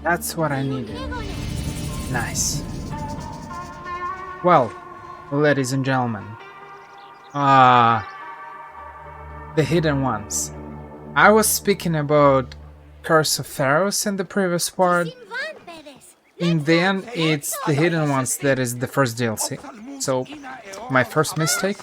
That's what I needed. Nice. Well, ladies and gentlemen, uh, the hidden ones. I was speaking about Curse of Pharaohs in the previous part. In the end, it's the hidden ones that is the first DLC. So, my first mistake.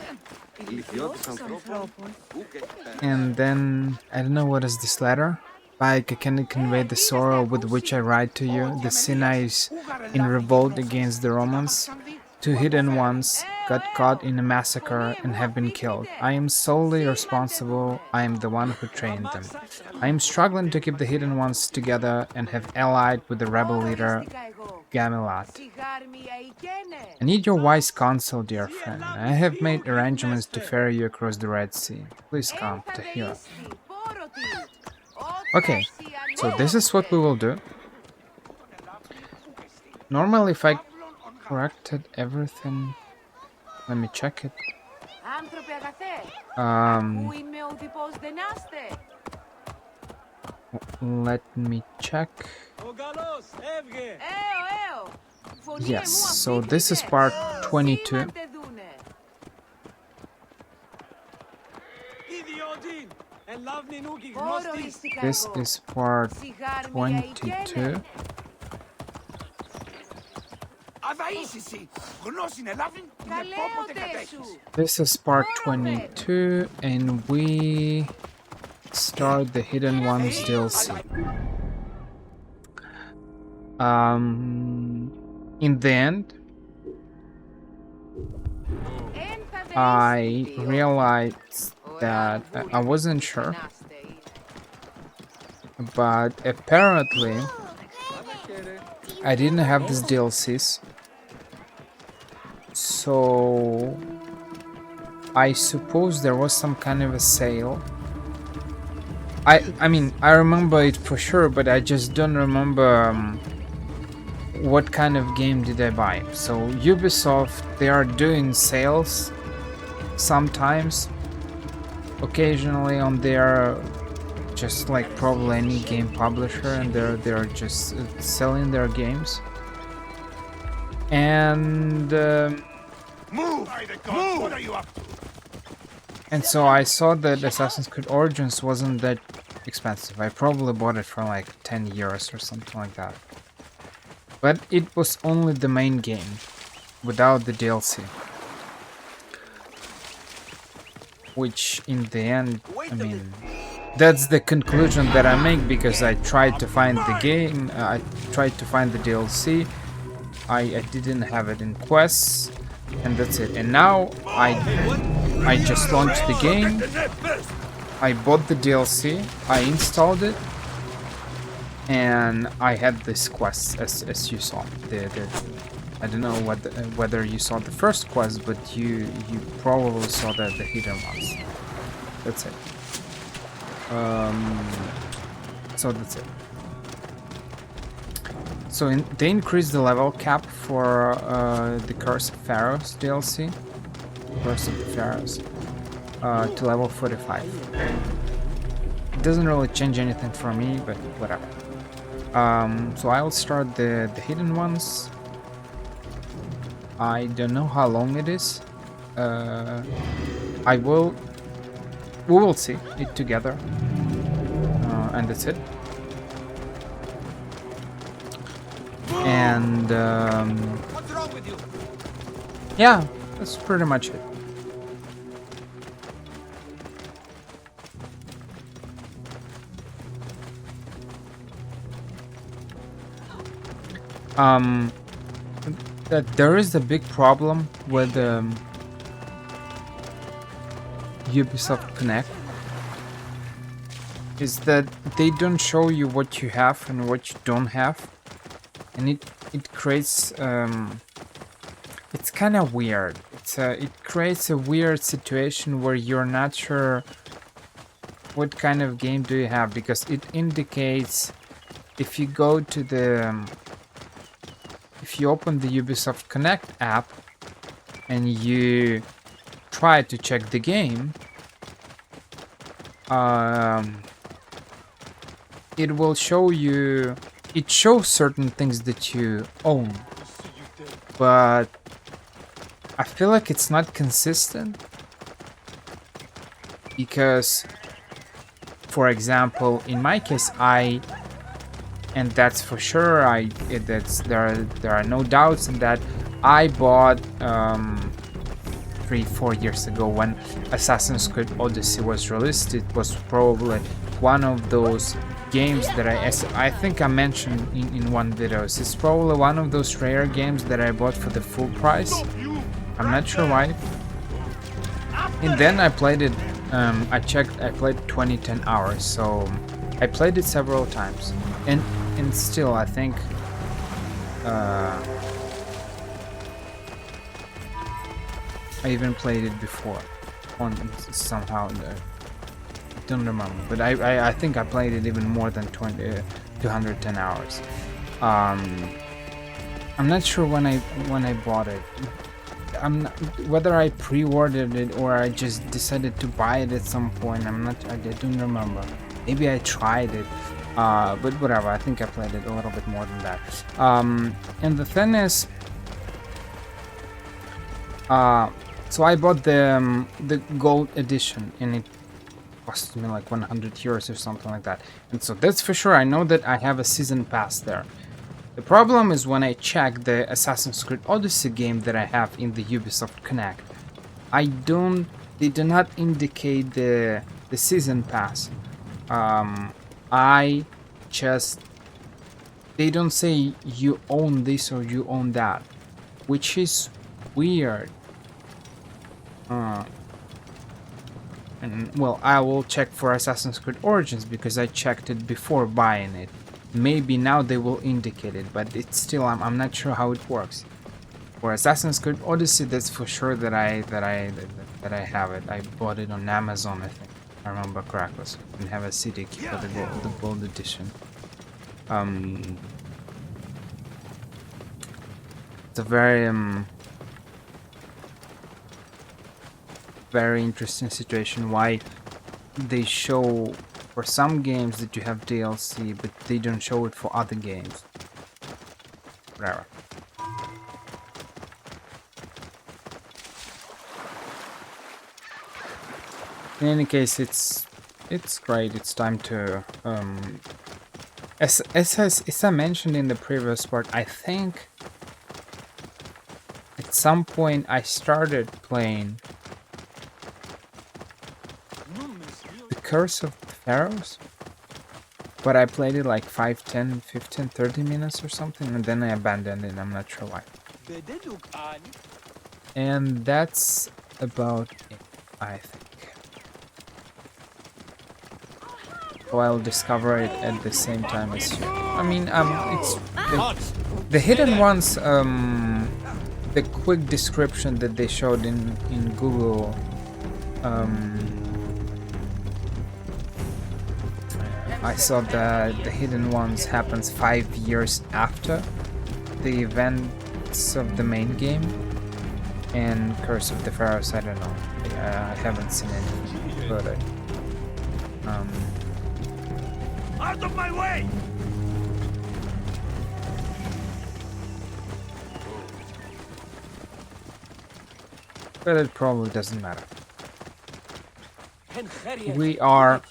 And then, I don't know what is this letter. Like, I cannot convey the sorrow with which I write to you. The Sinai is in revolt against the Romans. Two hidden ones got caught in a massacre and have been killed. I am solely responsible. I am the one who trained them. I am struggling to keep the hidden ones together and have allied with the rebel leader Gamelat. I need your wise counsel, dear friend. I have made arrangements to ferry you across the Red Sea. Please come to here. Okay, so this is what we will do. Normally, if I corrected everything, let me check it. Let me check. Yes, so this is part 22. This is part 22. This is part 22, and we start the Hidden Ones DLC. In the end, I realized that I wasn't sure, but apparently I didn't have these DLCs, so I suppose there was some kind of a sale. I mean, I remember it for sure, but I just don't remember what kind of game did I buy. So Ubisoft, they are doing sales sometimes, occasionally on their, just like probably any game publisher, and they're just selling their games. And move! What are you up to? And so I saw that Assassin's Creed Origins wasn't that expensive. I probably bought it for like 10 euros or something like that. But it was only the main game, without the DLC. Which in the end, I mean, that's the conclusion that I make, because I tried to find the game, I tried to find the DLC, I didn't have it in quests, and that's it. And now I just launched the game, I bought the DLC, I installed it, and I had this quest as you saw. I don't know whether you saw the first quest, but you probably saw the hidden ones. That's it. So that's it. So they increased the level cap for the Curse of Pharaohs DLC, Curse of the Pharaohs, to level 45. It doesn't really change anything for me, but whatever. So I'll start the hidden ones. I don't know how long it is. We will see it together, and that's it. And What's wrong with you? yeah, that's pretty much it. That there is a big problem with Ubisoft Connect, is that they don't show you what you have and what you don't have, and it creates it's kind of weird. It creates a weird situation where you're not sure what kind of game do you have, because it indicates, if you go to if you open the Ubisoft Connect app and you try to check the game, it will show you it shows certain things that you own, but I feel like it's not consistent because, for example, in my case, and that's for sure, there are no doubts in that. I bought 3-4 years ago when Assassin's Creed Odyssey was released. It was probably one of those games that I think I mentioned in one video. It's probably one of those rare games that I bought for the full price. I'm not sure why. And then I played it. I checked. I played 10 hours, so I played it several times, and still I think. I even played it before, on somehow. I don't remember, but I think I played it even more than 210 hours. I'm not sure when I bought it. Whether I pre-ordered it or I just decided to buy it at some point. I don't remember. Maybe I tried it, but whatever. I think I played it a little bit more than that. And the thing is, so I bought the gold edition, and it cost me like 100 euros or something like that. And so that's for sure. I know that I have a season pass there. The problem is when I check the Assassin's Creed Odyssey game that I have in the Ubisoft Connect, they do not indicate the season pass. They don't say you own this or you own that, which is weird. And well, I will check for Assassin's Creed Origins because I checked it before buying it. Maybe now they will indicate it, but it's still I'm not sure how it works. For Assassin's Creed Odyssey, that's for sure that I have it. I bought it on Amazon, I think. I remember correctly. So I can have a CD key for the gold edition. It's a very interesting situation why they show for some games that you have DLC, but they don't show it for other games. Whatever. In any case, it's great. It's time to as I mentioned in the previous part, I think at some point I started playing The Curse of the Pharaohs, but I played it like 5, 10, 15, 30 minutes or something, and then I abandoned it. I'm not sure why. And that's about it, I think. So I'll discover it at the same time as you. I mean, it's the hidden ones. The quick description that they showed in Google. I saw that the hidden ones happens 5 years after the events of the main game, and Curse of the Pharaohs. I don't know. I haven't seen anything further. Out of my way! But it probably doesn't matter. We are,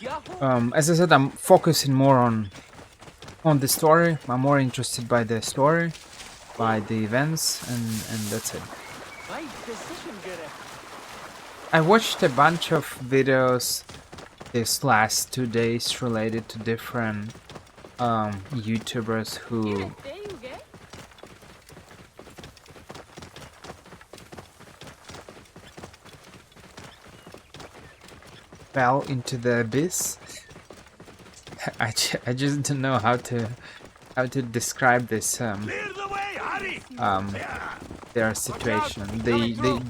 as I said, I'm focusing more on the story. I'm more interested by the story, by the events, and that's it. I watched a bunch of videos this last 2 days related to different YouTubers who fell into the abyss. I just don't know how to describe this their situation.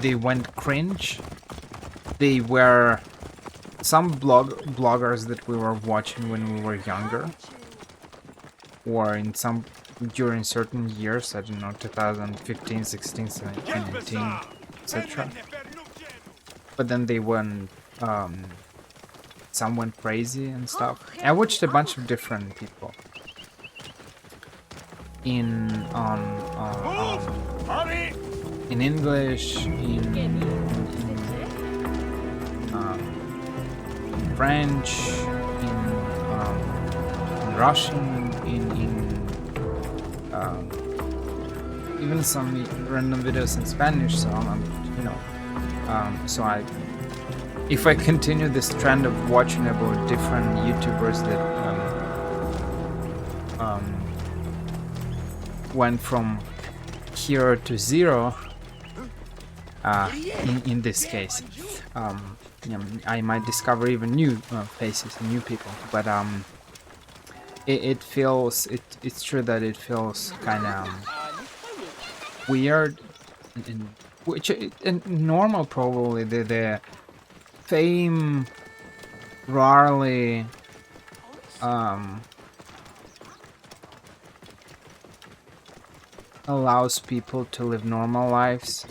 They went cringe. They were some bloggers that we were watching when we were younger, or during certain years, I don't know, 2015, 16, 17, 18, etc. But then they went, some went crazy and stuff. I watched a bunch of different people. in Move! Hurry! in English, in French, in Russian, even some random videos in Spanish. So if I continue this trend of watching about different YouTubers that went from hero to zero, in this case, I might discover even new faces and new people. But it's true that it feels kind of weird, and normal probably. The fame rarely allows people to live normal lives.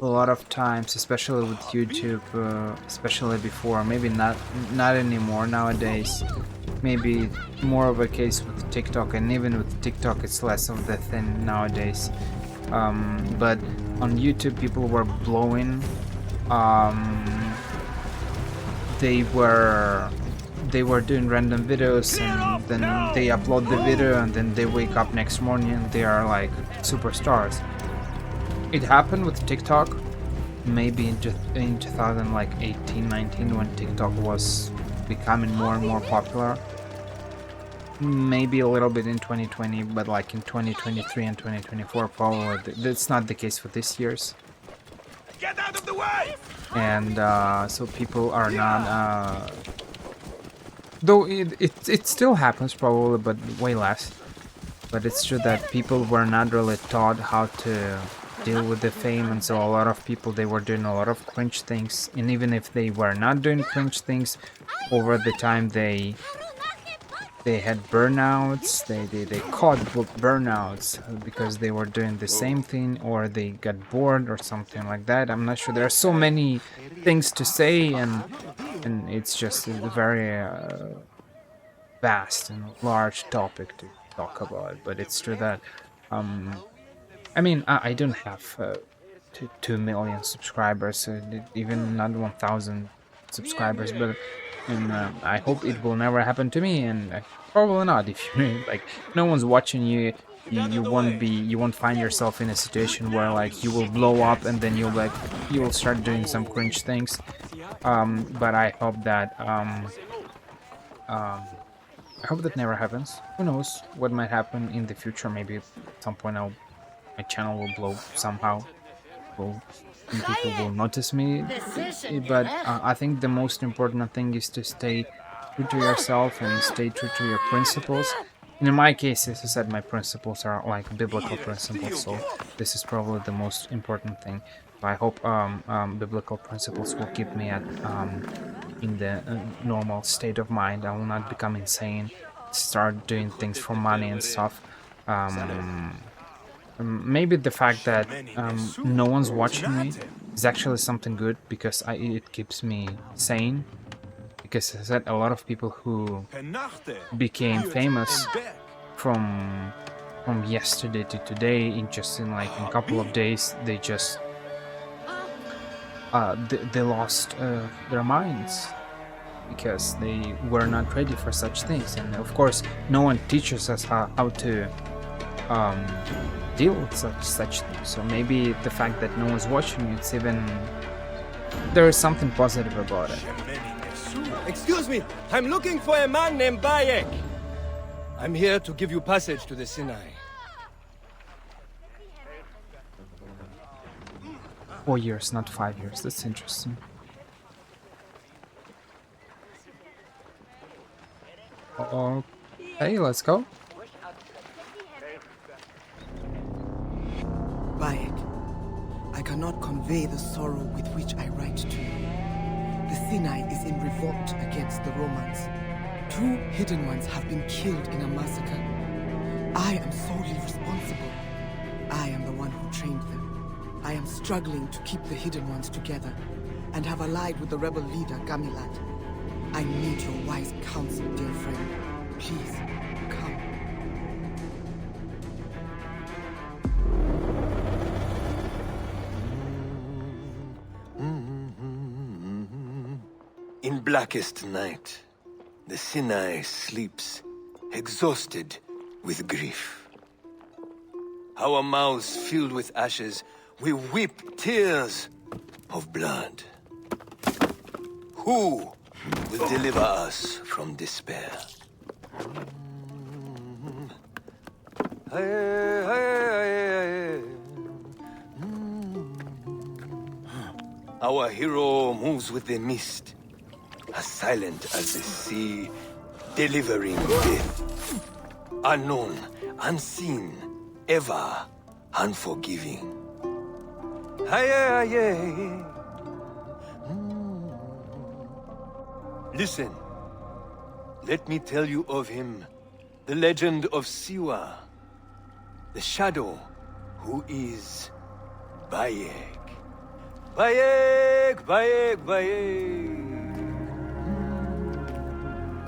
A lot of times, especially with YouTube, especially before, maybe not anymore nowadays. Maybe more of a case with TikTok, and even with TikTok it's less of the thing nowadays. But on YouTube people were blowing. They were doing random videos, and then they upload the video, and then they wake up next morning and they are like superstars. It happened with TikTok maybe in 2018-19, when TikTok was becoming more and more popular. Maybe a little bit in 2020, but like in 2023 and 2024 probably that's not the case for this years. Get out of the way! And so people are not though it still happens probably, but way less. But it's true that people were not really taught how to deal with the fame, and so a lot of people, they were doing a lot of cringe things. And even if they were not doing cringe things, over the time they had burnouts. They caught burnouts because they were doing the same thing, or they got bored or something like that. I'm not sure. There are so many things to say, and it's just a very vast and large topic to talk about. But it's true that I mean, I don't have 2 million subscribers, even not 1,000 subscribers, but I hope it will never happen to me, and probably not. If you like, no one's watching you, you won't find yourself in a situation where like you will blow up and then you will start doing some cringe things. But I hope that never happens. Who knows what might happen in the future? Maybe at some point my channel will blow somehow. People will notice me. But I think the most important thing is to stay true to yourself and stay true to your principles. And in my case, as I said, my principles are like biblical principles, so this is probably the most important thing. I hope biblical principles will keep me in the normal state of mind. I will not become insane, start doing things for money and stuff. Maybe the fact that no one's watching me is actually something good, because it keeps me sane. Because as I said, a lot of people who became famous from yesterday to today, in like a couple of days, they just they lost their minds, because they were not ready for such things. And of course, no one teaches us how to deal with such things. So maybe the fact that no one's watching you, it's even, there is something positive about it. Excuse me, I'm looking for a man named Bayek. I'm here to give you passage to the Sinai. 4 years, not 5 years. That's interesting. Okay, let's go. Bayek, I cannot convey the sorrow with which I write to you. The Sinai is in revolt against the Romans. 2 hidden ones have been killed in a massacre. I am solely responsible. I am the one who trained them. I am struggling to keep the hidden ones together, and have allied with the rebel leader, Gamilat. I need your wise counsel, dear friend. Please, come. In blackest night, the Sinai sleeps, exhausted with grief. Our mouths filled with ashes, we weep tears of blood. Who will deliver us from despair? Our hero moves with the mist, as silent as the sea, delivering death. Unknown, unseen, ever unforgiving. Listen, let me tell you of him, the legend of Siwa, the shadow who is Bayek. Bayek, Bayek, Bayek.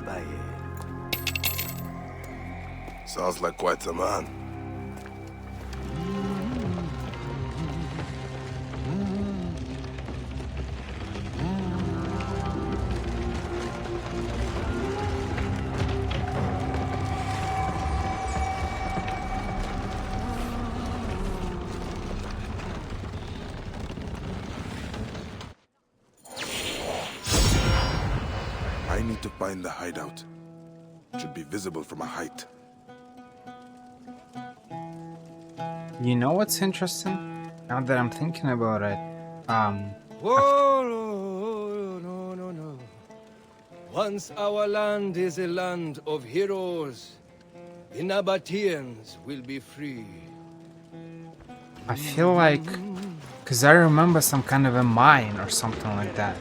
Bayek. Sounds like quite a man. I need to find the hideout. It should be visible from a height. You know what's interesting? Now that I'm thinking about it, Whoa, no. Once our land is a land of heroes, the Nabateans will be free. I feel like, because I remember some kind of a mine or something like that.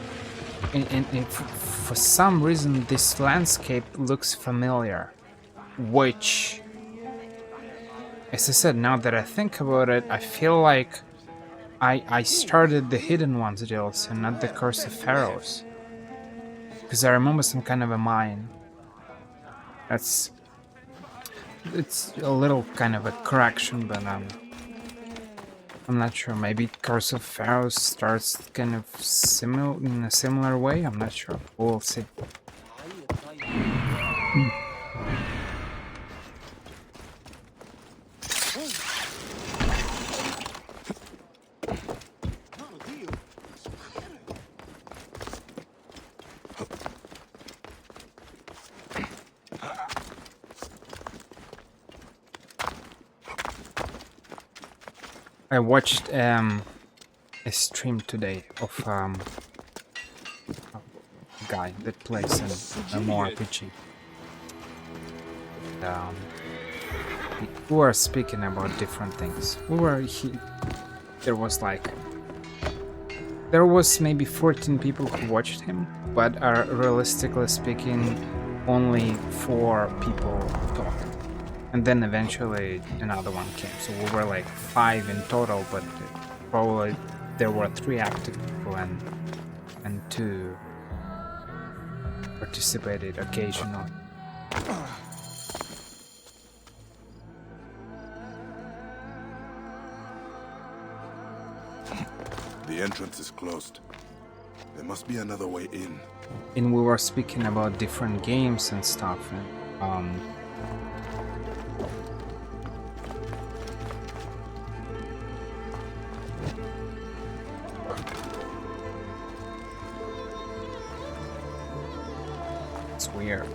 And for some reason, this landscape looks familiar, which, as I said, now that I think about it, I feel like I started the Hidden Ones DLC, not the Curse of Pharaohs, because I remember some kind of a mine. It's a little kind of a correction, but I'm not sure. Maybe Curse of Pharaohs starts kind of in a similar way. I'm not sure. We'll see. I watched a stream today of a guy that plays an MMORPG. We were speaking about different things. There was maybe 14 people who watched him, but realistically speaking, only 4 people talked. And then eventually another one came, so we were like 5 in total, but probably there were 3 active people and 2 participated occasionally. The entrance is closed. There must be another way in. And we were speaking about different games and stuff, and it's weird.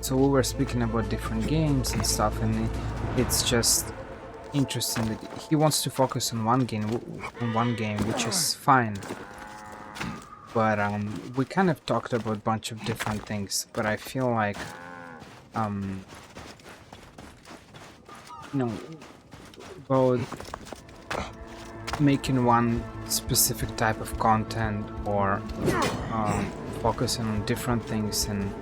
So we were speaking about different games and stuff, and it's just interesting that he wants to focus on one game, which is fine. But we kind of talked about a bunch of different things, but I feel like about making one specific type of content or focusing on different things. And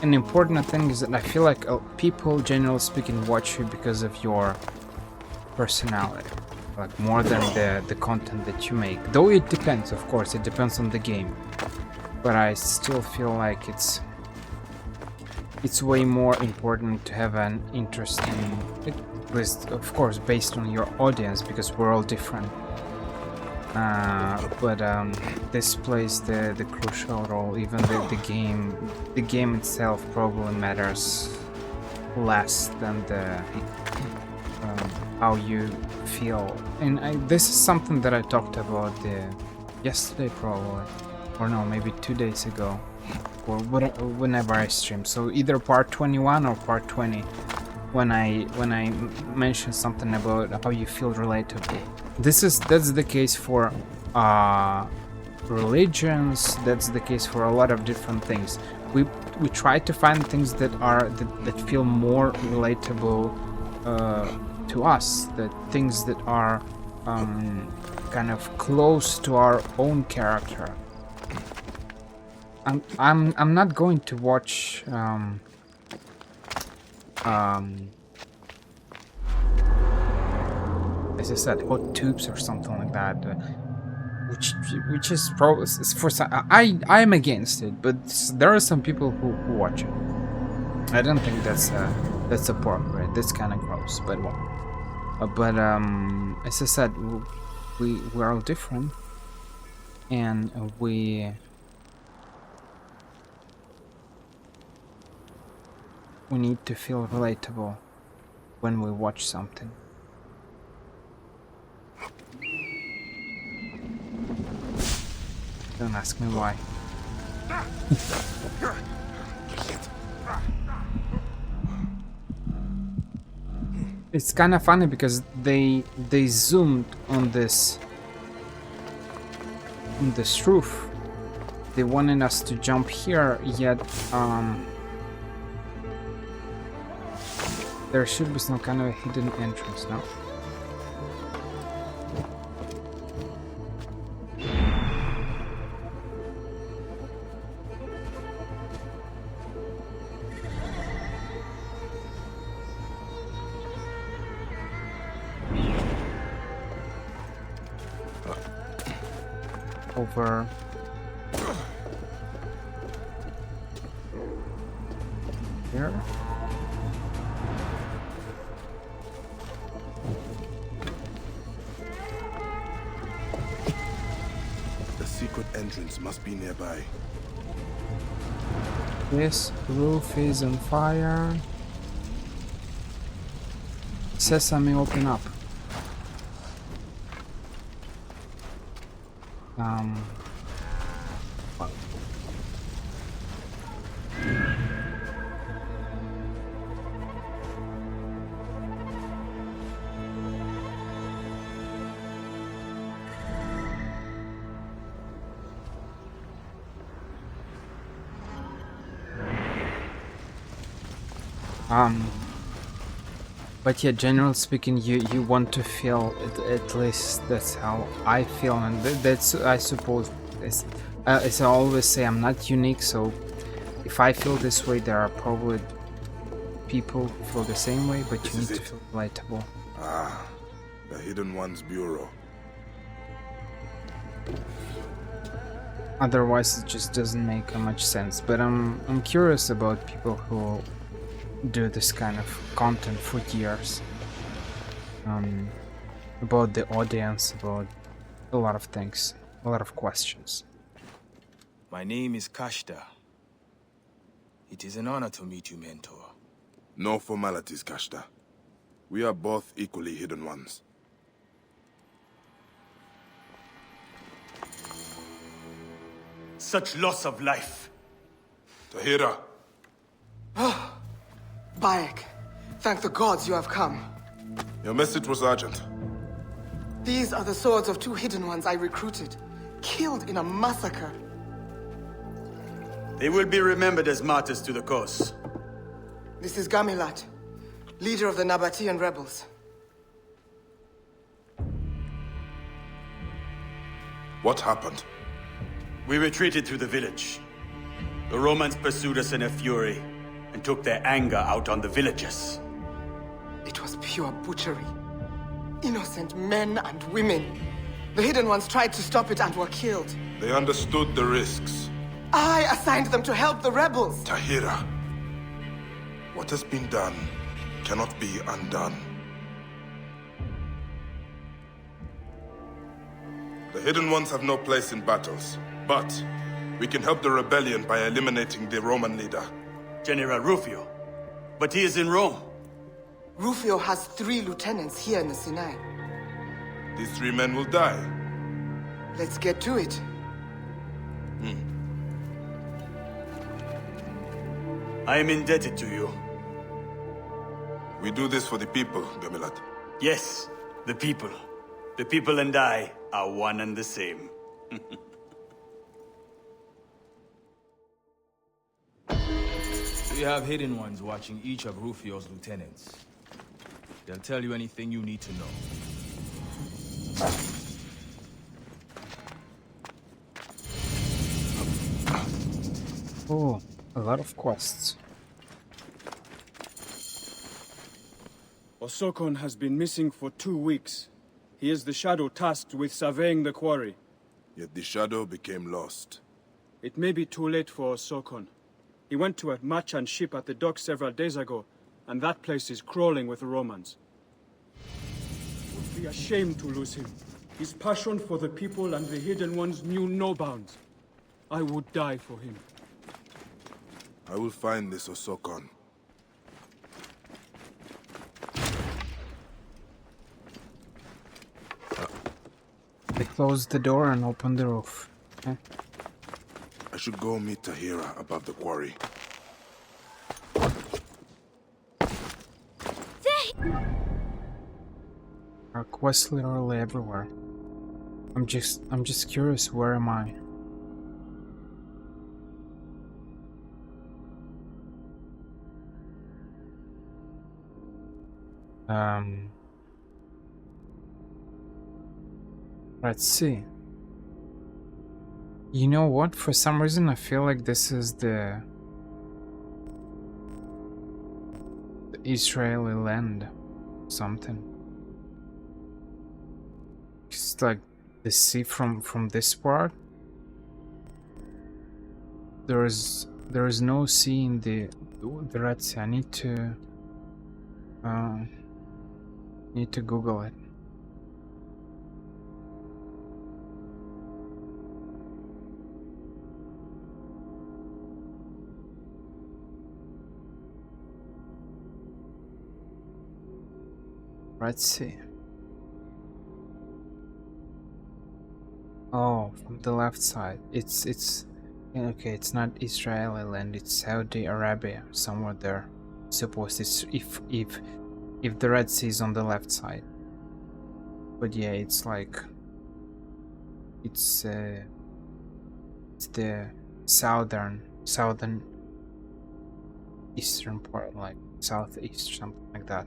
an important thing is that I feel like people, generally speaking, watch you because of your personality, like more than the content that you make. Though it depends, of course, it depends on the game. But I still feel like it's it's way more important to have an interesting, at least of course based on your audience, because we're all different. But this plays the crucial role. Even the game itself probably matters less than the how you feel. And this is something that I talked about yesterday probably, or no, maybe 2 days ago, or whenever I stream. So either part 21 or part 20, when I mention something about how you feel relatable. That's the case for religions. That's the case for a lot of different things. We try to find things that feel more relatable to us, that things that are kind of close to our own character. I'm not going to watch as I said, hot tubes or something like that, which is probably for some, I'm against it, but there are some people who watch it. I don't think that's appropriate. That's kind of gross, but well. But as I said, we're all different, and we need to feel relatable when we watch something. Don't ask me why. It's kind of funny because they zoomed on this roof. They wanted us to jump here, yet there should be some kind of a hidden entrance now. Over here. The secret entrance must be nearby. This roof is on fire. Sesame, open up. But yeah, generally speaking, you want to feel at least that's how I feel, and that's, I suppose, as I always say, I'm not unique, so if I feel this way, there are probably people who feel the same way, but you need to feel relatable. Ah, the Hidden One's bureau. Otherwise, it just doesn't make much sense. But I'm curious about people who do this kind of content for years, about the audience, about a lot of things, a lot of questions. My name is Kashta. It is an honor to meet you, Mentor. No formalities, Kashta. We are both equally Hidden Ones. Such loss of life. Tahira! Bayek, thank the gods you have come. Your message was urgent. These are the swords of 2 Hidden Ones I recruited, killed in a massacre. They will be remembered as martyrs to the cause. This is Gamilat, leader of the Nabatean rebels. What happened? We retreated through the village. The Romans pursued us in a fury and took their anger out on the villagers. It was pure butchery. Innocent men and women. The Hidden Ones tried to stop it and were killed. They understood the risks. I assigned them to help the rebels. Tahira, What has been done cannot be undone. The Hidden Ones have no place in battles, but we can help the rebellion by eliminating the Roman leader. General Rufio. But he is in Rome. Rufio has 3 lieutenants here in the Sinai. These 3 men will die. Let's get to it. I am indebted to you. We do this for the people, Gamilat. Yes, the people. The people and I are one and the same. We have hidden ones watching each of Rufio's lieutenants. They'll tell you anything you need to know. Oh, a lot of quests. Osokon has been missing for 2 weeks. He is the Shadow tasked with surveying the quarry. Yet the Shadow became lost. It may be too late for Osokon. He went to a merchant ship at the dock several days ago, and that place is crawling with Romans. It would be a shame to lose him. His passion for the people and the Hidden Ones knew no bounds. I would die for him. I will find this Osokon. They closed the door and opened the roof. Okay. I should go meet Tahira above the quarry. Our quests literally everywhere. I'm just curious, where am I? Let's see. You know what? For some reason I feel like this is the Israeli land. Something. It's like the sea from this part. There is no sea in the Red Sea. I need to Google it. Red Sea. Oh, from the left side. It's okay. It's not Israeli land. It's Saudi Arabia, somewhere there. Suppose it's if the Red Sea is on the left side. But yeah, it's like it's the southern eastern part, like southeast, something like that.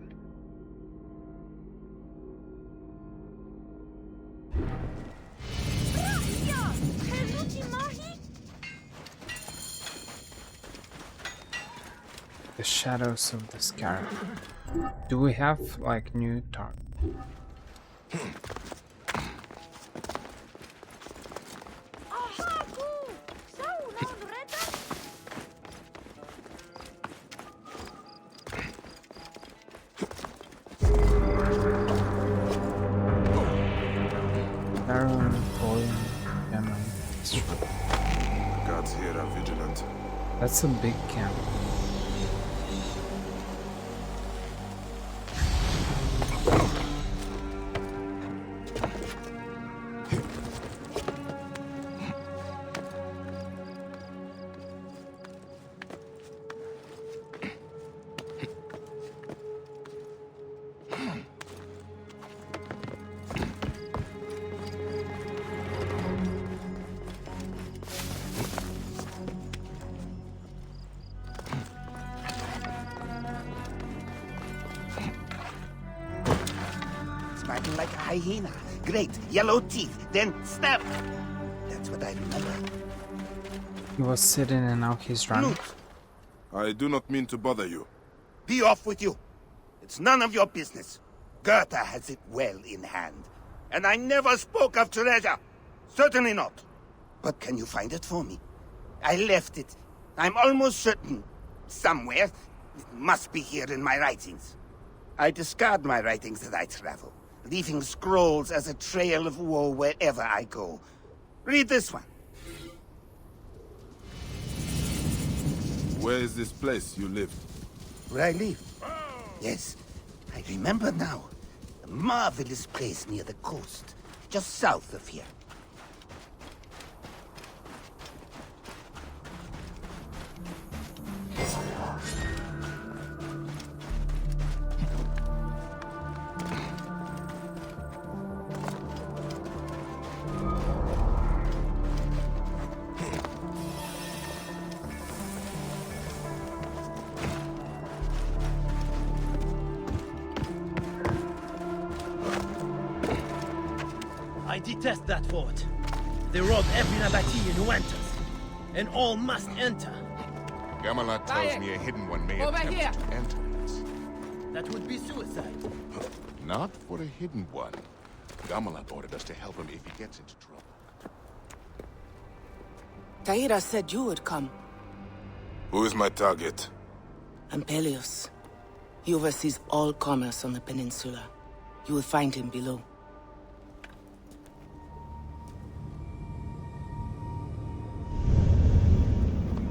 The shadows of the scarab. Do we have like new target? Guards here are vigilant. That's a big camp. Smiling like a hyena. Great yellow teeth, then snap. That's what I remember. He was sitting and now he's running. Loot, I do not mean to bother you. be off with you. It's none of your business. Goethe has it well in hand. And I never spoke of treasure. Certainly not. But can you find it for me? I left it. I'm almost certain. Somewhere. It must be here in my writings. I discard my writings as I travel, leaving scrolls as a trail of woe wherever I go. Read this one. Where is this place you live? Where I live? Yes, I remember now. A marvelous place near the coast, just south of here. I detest that fort. They rob every Nabatean who enters, and all must enter. Gamelot tells me a hidden one may attempt to enter it. That would be suicide. Not for a hidden one. Gamelot ordered us to help him if he gets into trouble. Taira said you would come. Who is my target? Ampelios. He oversees all commerce on the peninsula. You will find him below.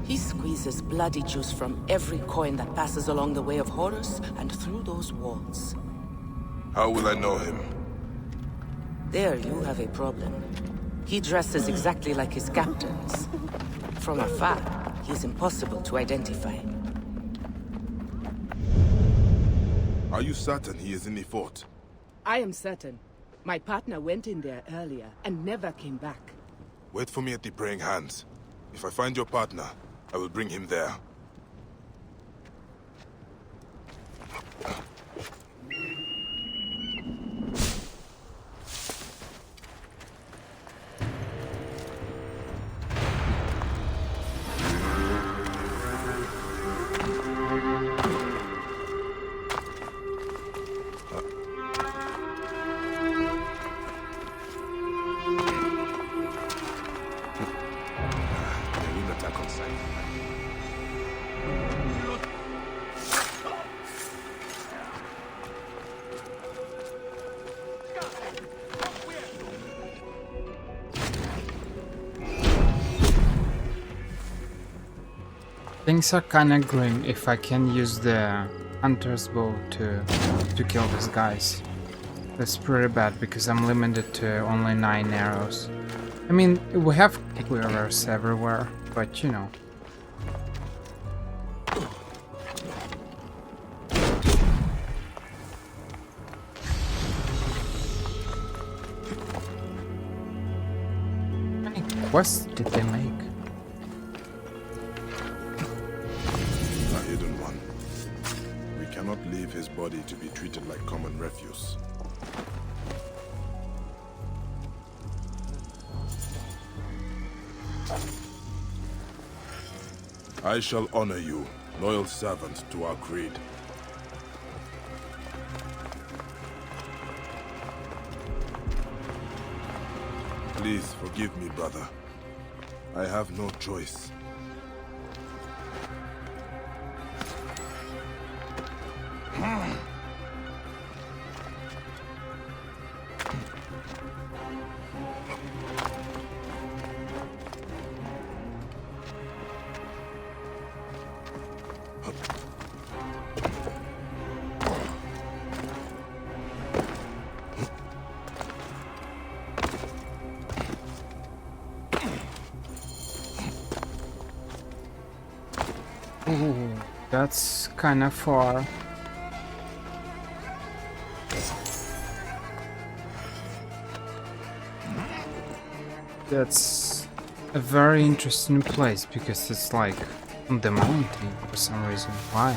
He squeezes bloody juice from every coin that passes along the way of Horus and through those walls. How will I know him? There you have a problem. He dresses exactly like his captains. From afar, he is impossible to identify. Are you certain he is in the fort? I am certain. My partner went in there earlier and never came back. Wait for me at the Praying Hands. If I find your partner, I will bring him there. Things are kinda grim if I can use the hunter's bow to kill these guys. That's pretty bad because I'm limited to only 9 arrows. I mean, we have arrows everywhere, but you know. How many quests did they make? Hidden one. We cannot leave his body to be treated like common refuse. I shall honor you, loyal servant to our creed. Please forgive me, brother. I have no choice. Ooh, that's kinda far. That's a very interesting place because it's like on the mountain for some reason. Why?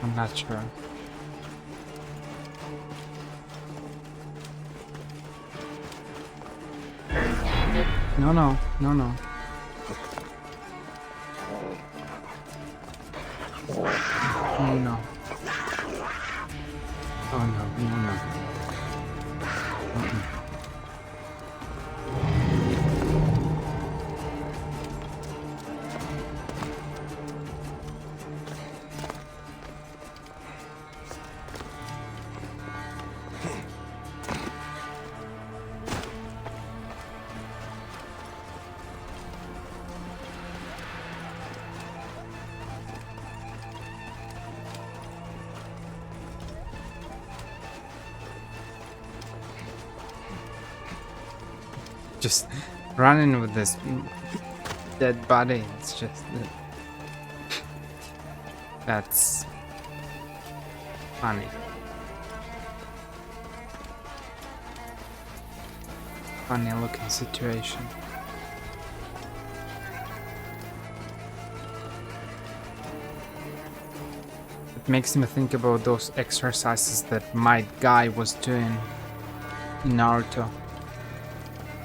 I'm not sure. No, no, no, no. Oh no. Oh no, no, no. Just running with this dead body. It's just that's funny. Funny looking situation. It makes me think about those exercises that my guy was doing in Naruto.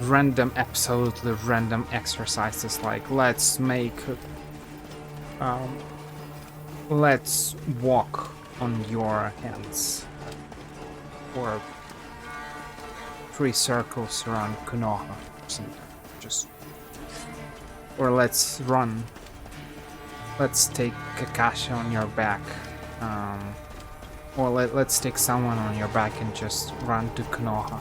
Random, absolutely random exercises like let's walk on your hands, or 3 circles around Konoha, or something. Just, or let's run. Let's take Kakashi on your back, or let's take someone on your back and just run to Konoha.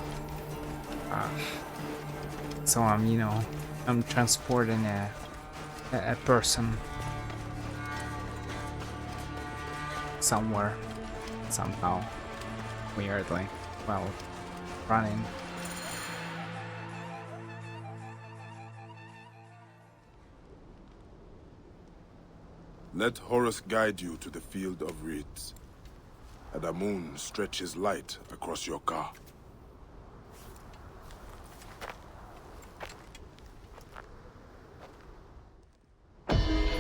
So I'm transporting a person somewhere, somehow, weirdly, while running. Let Horus guide you to the field of reeds. And the moon stretches light across your car.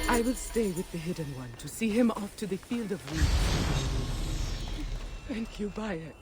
I will stay with the Hidden One to see him off to the field of reeds. Thank you, Bayek.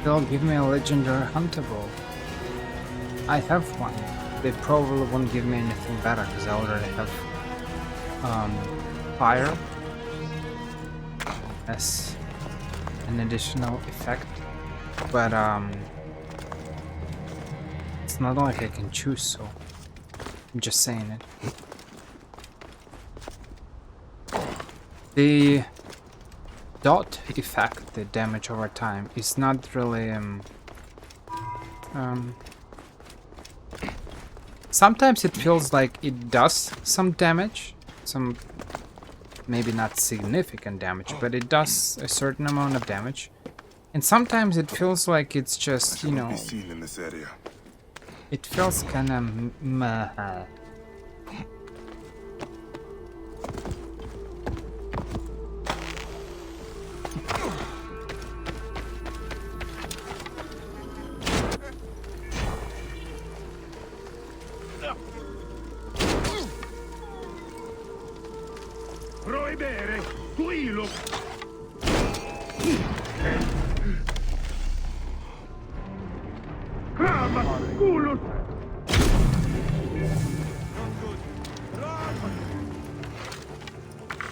They'll give me a legendary huntable. I have one. They probably won't give me anything better because I already have fire as an additional effect. But it's not like I can choose, so I'm just saying it. The dot effect, the damage over time, is not really sometimes it feels like it does some damage, some maybe not significant damage, but it does a certain amount of damage, and sometimes it feels like it's just, you know, Be seen in this area. it feels kind of Proibere, tuilo. Crama, culus.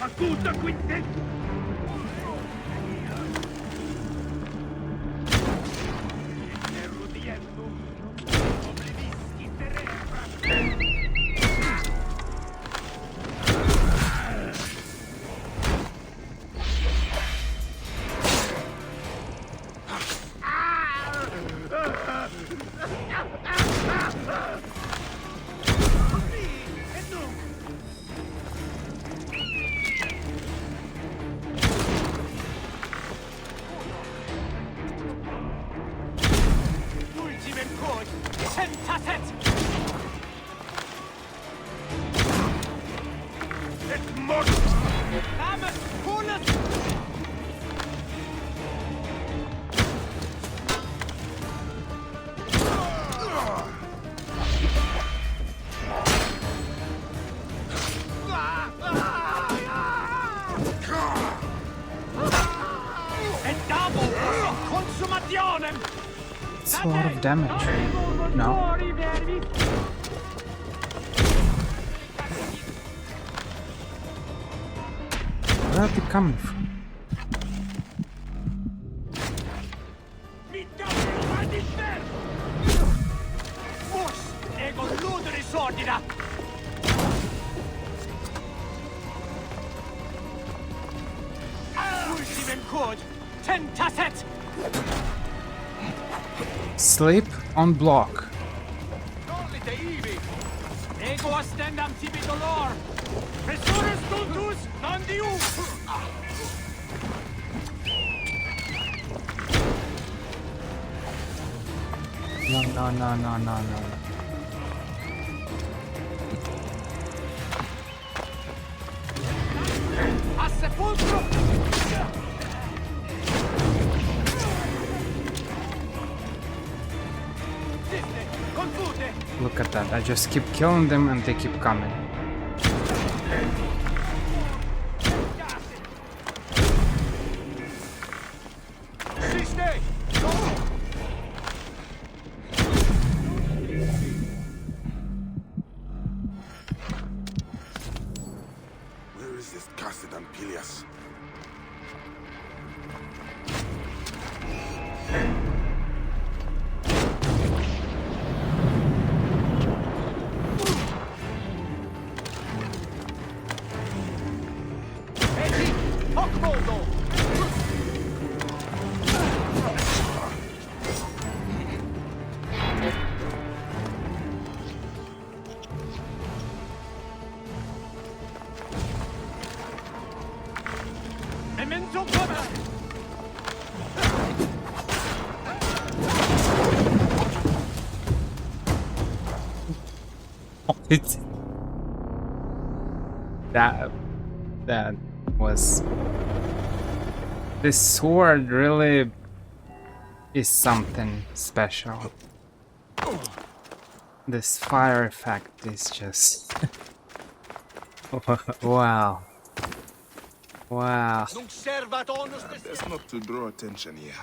Acuta quintet. a lot of damage. No? Where are they coming from? Sleep on block. No. Look at that. I just keep killing them and they keep coming. Where is this Cassid and Pelias? That was... This sword really is something special. This fire effect is just... Wow. Wow. Best not to draw attention here.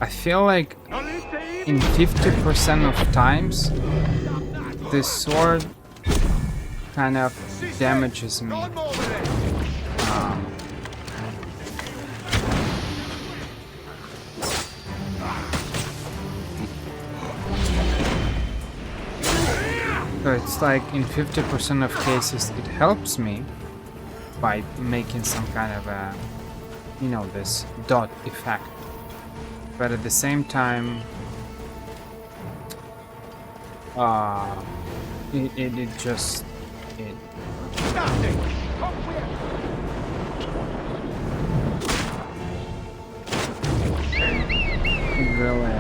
I feel like in 50% of times this sword kind of damages me. So it's like in 50% of cases it helps me by making some kind of a, you know, this dot effect. But at the same time, it just it really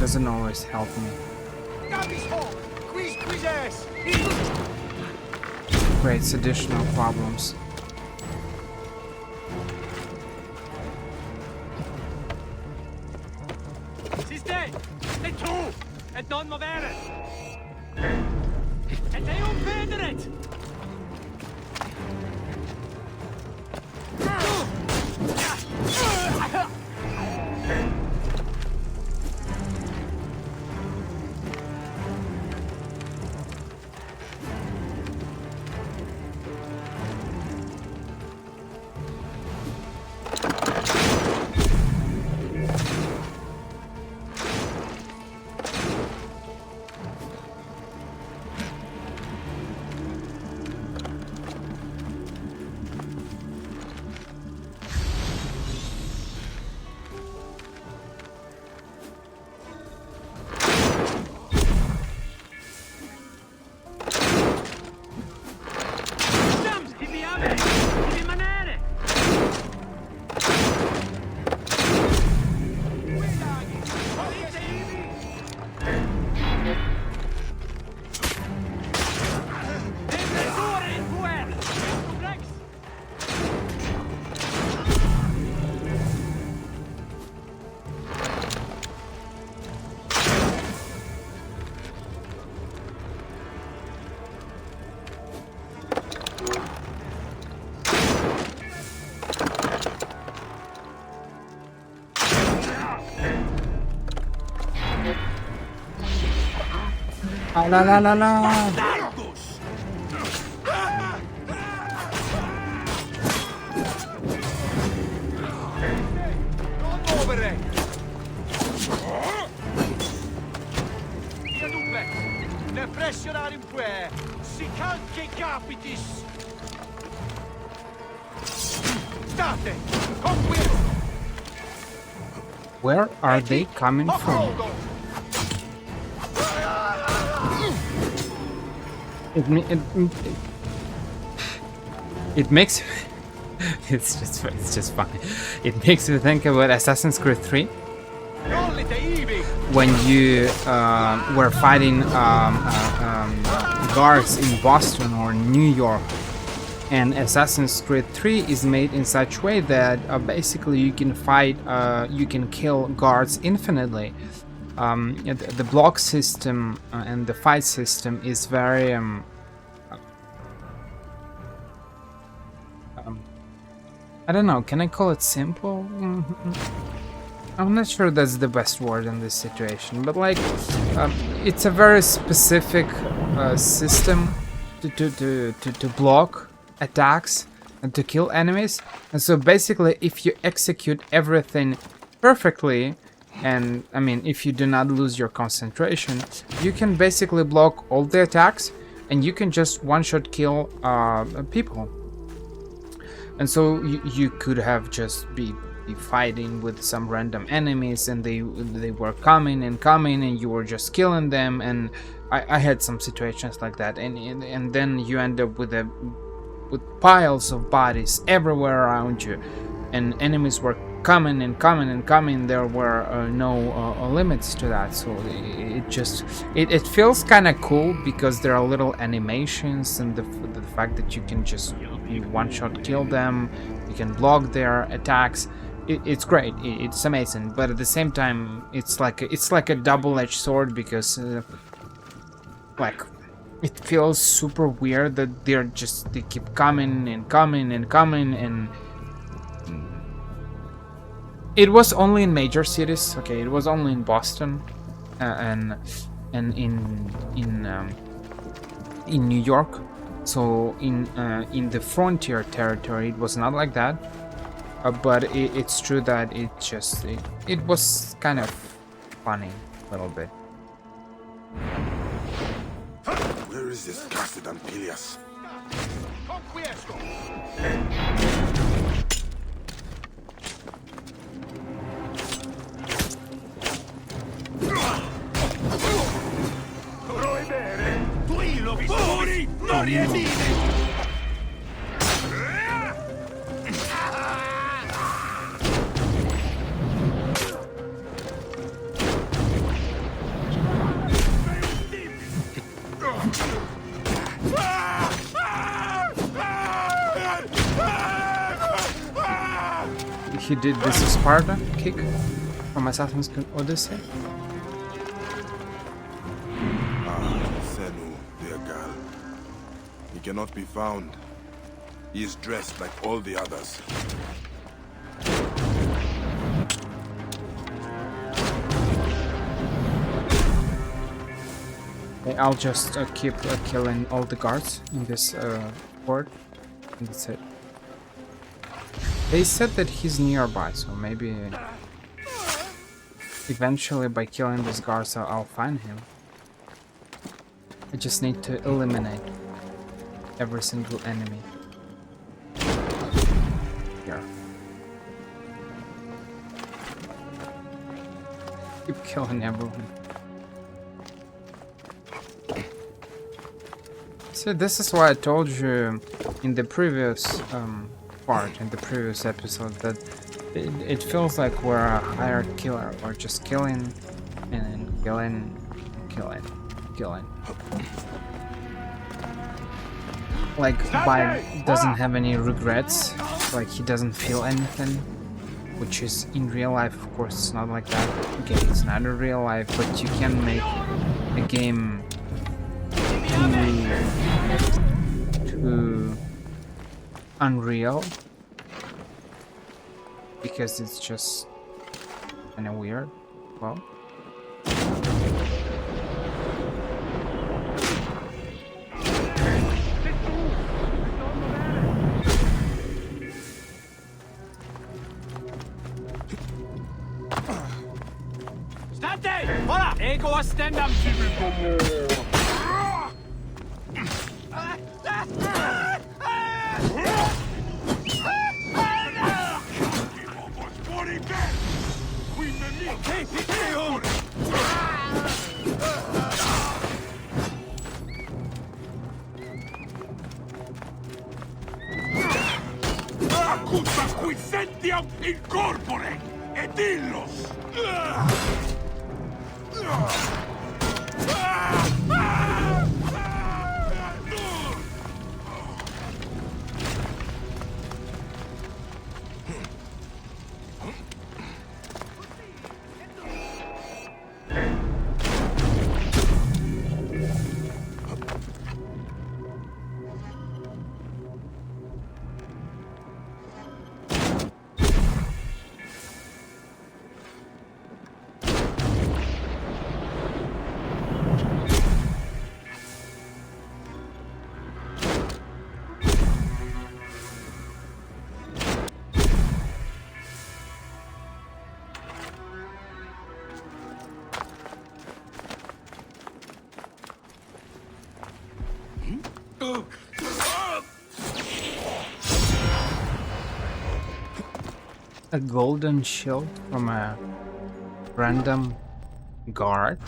doesn't always help me. Creates additional problems. Non movere! E te un vedere! La la la la la. Via duplex! Ne pressionare in que! Si calche capitis! State! Conquist! Where are they coming from? It makes it's just funny. It makes me think about Assassin's Creed 3 when you were fighting guards in Boston or New York, and Assassin's Creed 3 is made in such way that basically you can fight, you can kill guards infinitely. The block system and the fight system is very I don't know, can I call it simple? I'm not sure that's the best word in this situation, but like it's a very specific system to block attacks and to kill enemies. And so basically if you execute everything perfectly, and I mean if you do not lose your concentration, you can basically block all the attacks and you can just one-shot kill people. And so you could have just be fighting with some random enemies, and they were coming and you were just killing them. And I had some situations like that, and then you end up with piles of bodies everywhere around you, and enemies were coming and coming and coming. There were no limits to that, so it feels kind of cool because there are little animations, and the fact that you can just one-shot kill them, you can block their attacks. It's great, it's amazing, but at the same time it's like a double-edged sword, because like it feels super weird that they keep coming and coming and coming. And it was only in major cities, okay, it was only in Boston and in New York. So in the frontier territory it was not like that, but it's true that it was kind of funny a little bit. Where is this casted Ampelius? He did this Sparta kick from Assassin's Creed Odyssey. Senu, dear girl. He cannot be found. He is dressed like all the others. Okay, I'll just keep killing all the guards in this port, and that's it. They said that he's nearby, so maybe eventually by killing these guards I'll find him. I just need to eliminate every single enemy. Here. Keep killing everyone. So this is why I told you in the previous in the previous episode, that it feels like we're a hired killer. We're just killing and killing. Like, Bide doesn't have any regrets, like he doesn't feel anything, which is in real life, of course, it's not like that. Okay, it's not in real life, but you can make a game too unreal, because it's just kind of weird. Well, stand up. Acus qui sentiam incorpore, et illos! A golden shield from a random guard.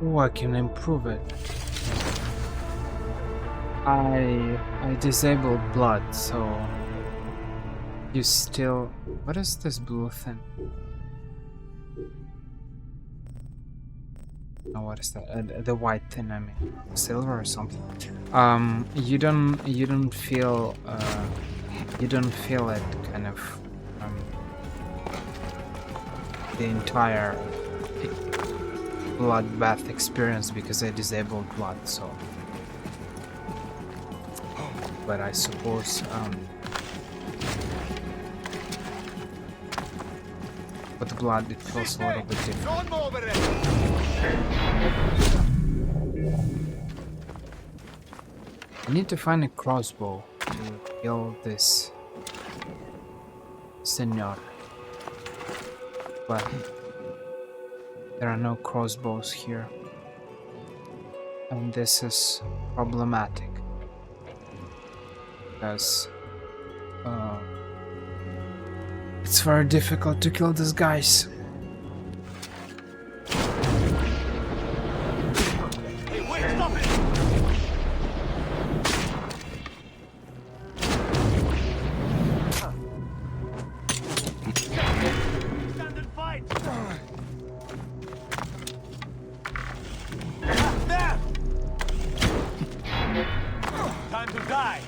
Oh, I can improve it. I disabled blood, so you still. What is this blue thing? Oh, what is that? The white thing, I mean, silver or something. You don't feel it kind of the entire bloodbath experience because I disabled blood, so. But I suppose with the blood it feels a little bit different. I need to find a crossbow to kill this senor, but there are no crossbows here, and this is problematic because it's very difficult to kill these guys. Hey, wait, stop it! Stand and fight! There! Time to die!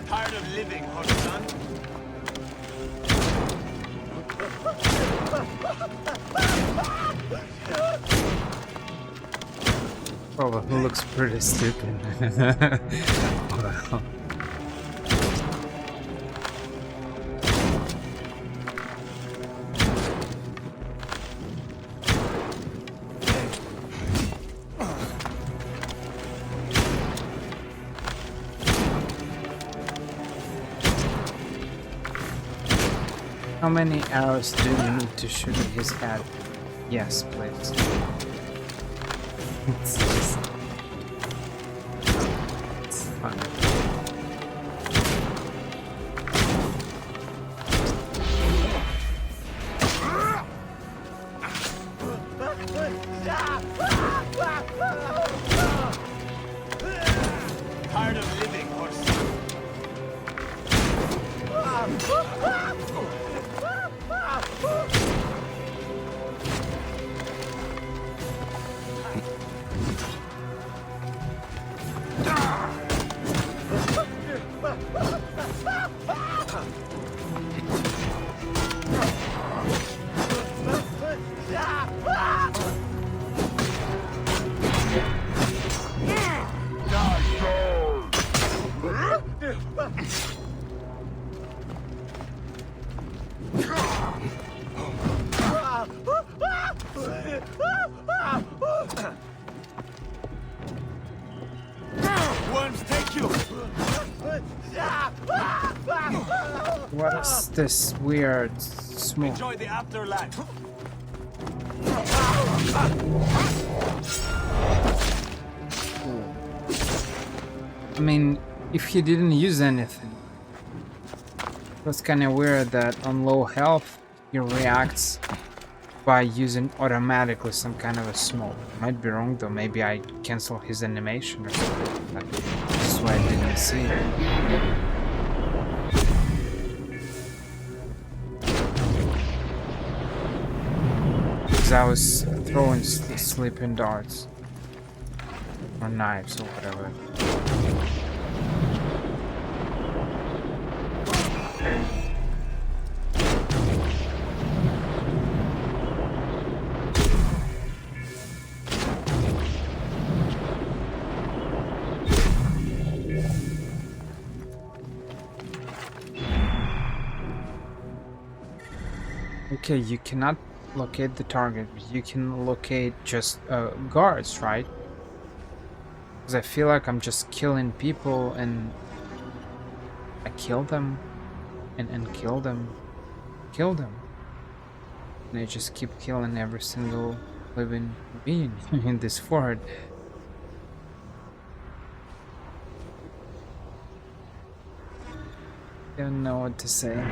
Tired of living, hot son? Oh, he looks pretty stupid. Wow. How many arrows do you need to shoot at his head? Yes, please. It's just... It's fun. Worms, take you! What is this weird smoke? Enjoy the afterlife. I mean, if he didn't use anything, it was kind of weird that on low health he reacts by using automatically some kind of a smoke. Might be wrong though, maybe I cancel his animation or something like that. That's why I didn't see it. Because I was throwing sleeping darts or knives or whatever. Okay, you cannot locate the target, but you can locate just guards, right? Because I feel like I'm just killing people and I kill them and kill them, and I just keep killing every single living being in this fort. Don't know what to say.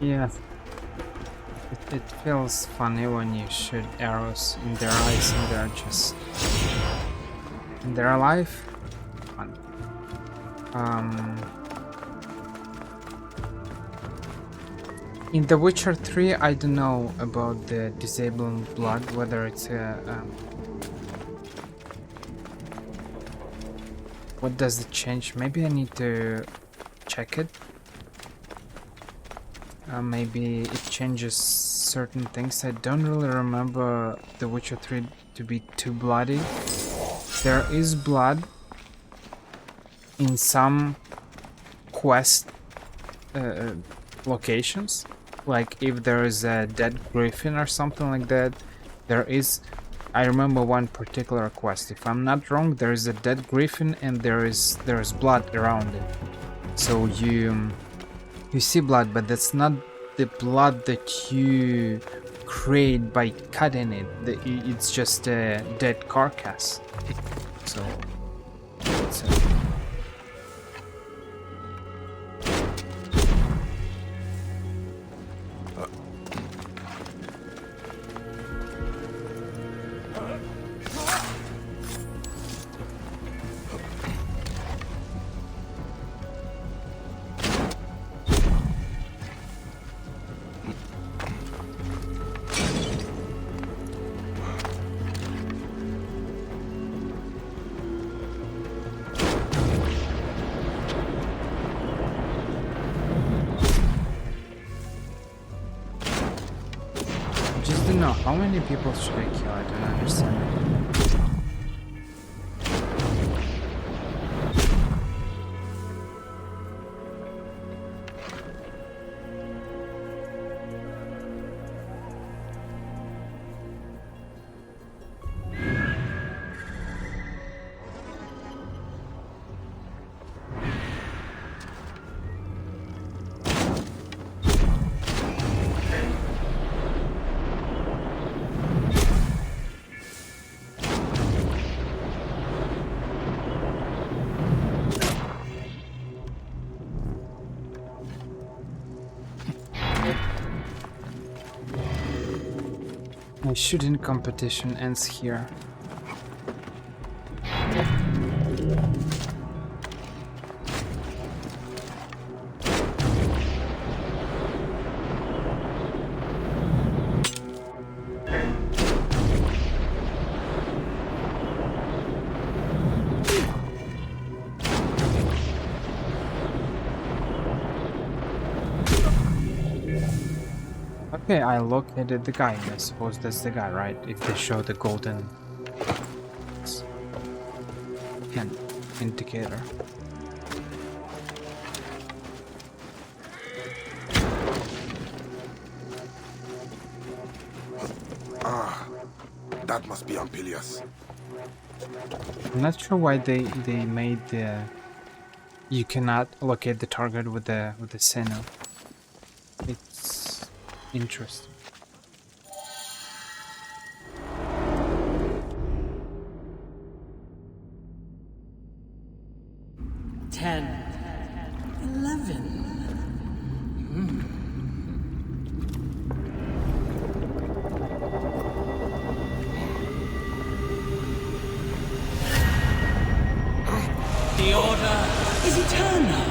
Yeah, it feels funny when you shoot arrows in their eyes and they're just in their life. Fun. In The Witcher 3, I don't know about the disabling blood, whether it's what does it change? Maybe I need to check it. Maybe it changes certain things. I don't really remember The Witcher 3 to be too bloody. There is blood in some quest locations. Like if there is a dead griffin or something like that, there is... I remember one particular quest. If I'm not wrong, there is a dead griffin and there is blood around it. So you see blood, but that's not the blood that you create by cutting it. It's just a dead carcass. So it's how many people should I kill? I don't understand. My shooting competition ends here. Okay, I located the guy. I suppose that's the guy, right? If they show the golden indicator. Ah, that must be Ampelius. I'm not sure why they made the you cannot locate the target with the signal. It's interesting. The order is eternal.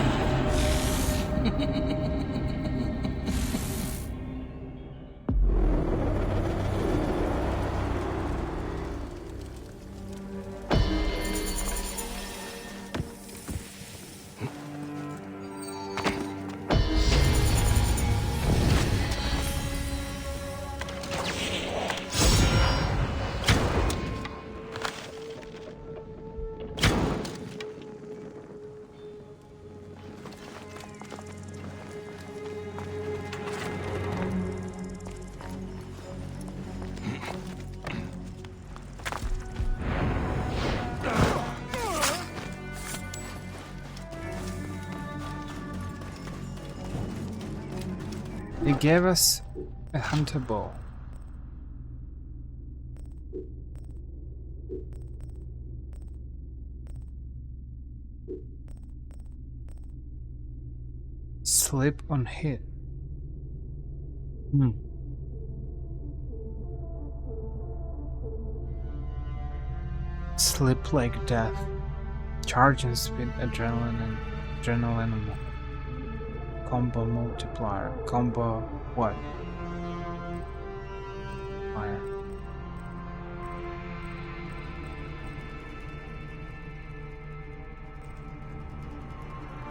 They gave us a hunter bow. Slip on hit. Slip like death. Charge and speed, adrenaline. Combo multiplier. Combo what? Fire.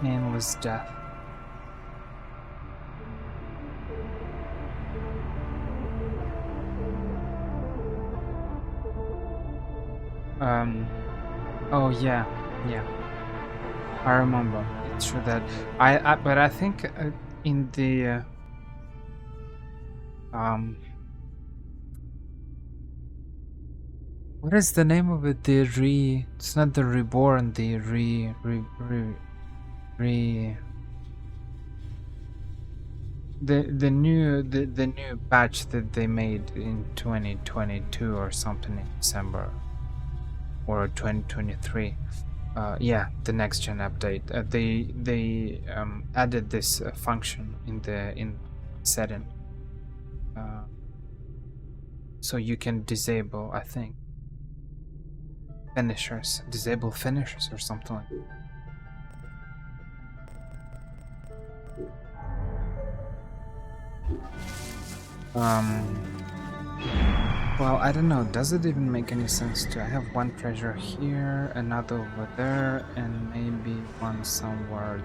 Nameless death. Oh yeah. I remember. It's true that but I think in the what is the name of it? It's not the reborn. The the new batch that they made in 2022 or something in December or 2023. Yeah, the next gen update. They added this function in the setting, so you can disable, I think, disable finishers or something like that. Well, I don't know, does it even make any sense to I have one treasure here, another over there, and maybe one somewhere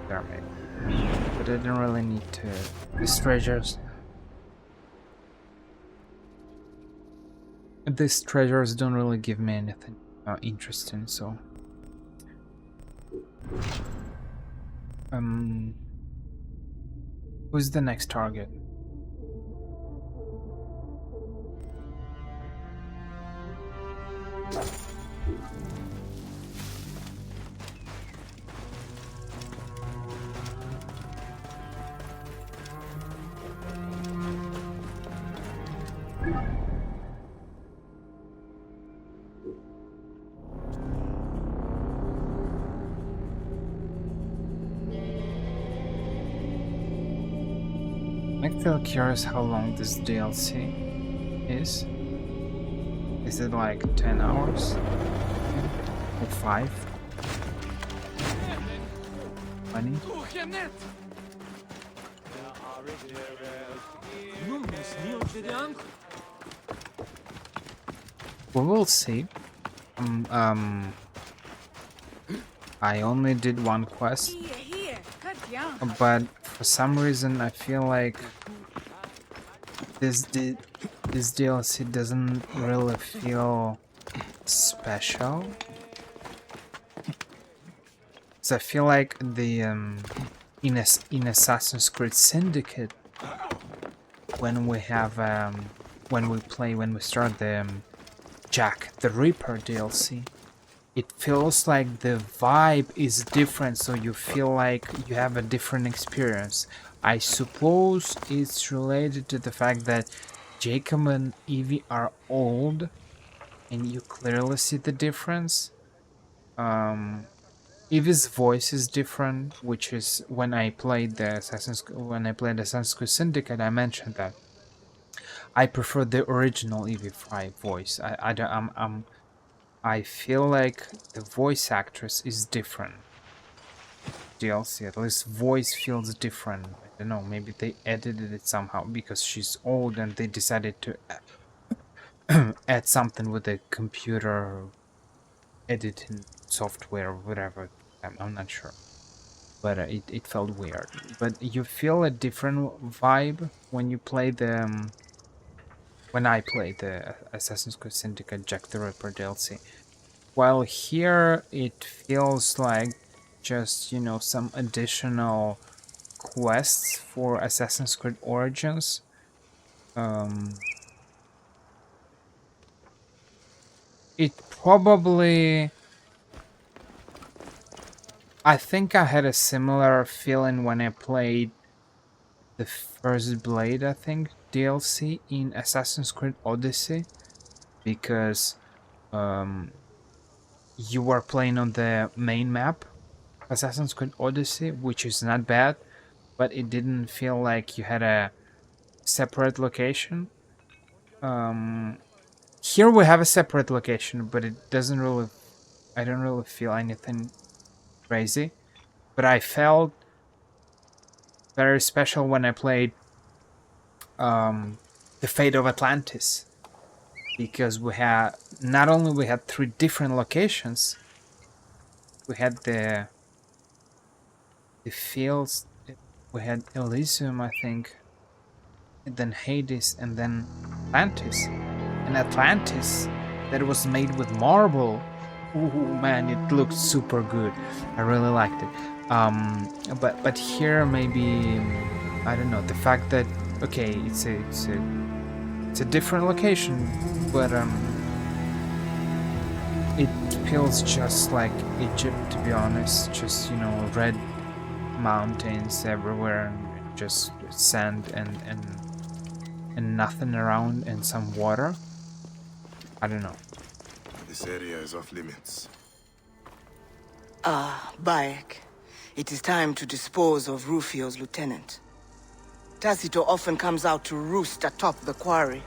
there maybe. But I don't really need to. These treasures don't really give me anything interesting, so who's the next target? I'm still curious how long this DLC is. Is it like 10 hours? Or 5? 20? We will see. I only did one quest, but for some reason I feel like this DLC doesn't really feel special. So I feel like the in Assassin's Creed Syndicate, when we start the Jack the Ripper DLC, it feels like the vibe is different, so you feel like you have a different experience. I suppose it's related to the fact that Jacob and Evie are old, and you clearly see the difference. Evie's voice is different, which is when I played Assassin's Creed Syndicate, I mentioned that I prefer the original Evie Fry voice. I feel like the voice actress is different. DLC, at least voice feels different. I don't know, maybe they edited it somehow because she's old and they decided to add something with the computer editing software or whatever. I'm not sure. But it felt weird. But you feel a different vibe when you play the... when I play the Assassin's Creed Syndicate Jack the Ripper DLC. While here it feels like just, you know, some additional quests for Assassin's Creed Origins. It probably... I think I had a similar feeling when I played the First Blade, I think, DLC in Assassin's Creed Odyssey, because you were playing on the main map, Assassin's Creed Odyssey, which is not bad, but it didn't feel like you had a separate location. Here we have a separate location, but it doesn't really... I don't really feel anything crazy, but I felt very special when I played The Fate of Atlantis, because we had not only we had 3 different locations, we had the fields, we had Elysium, I think, and then Hades, and then Atlantis. And Atlantis, that was made with marble. Ooh, man, it looked super good. I really liked it. But here maybe, I don't know, the fact that, okay, it's a different location, but it feels just like Egypt, to be honest. Just, you know, red mountains everywhere, and just sand and nothing around, and some water. I don't know. This area is off limits. Bayek. It is time to dispose of Rufio's lieutenant. Tacito often comes out to roost atop the quarry.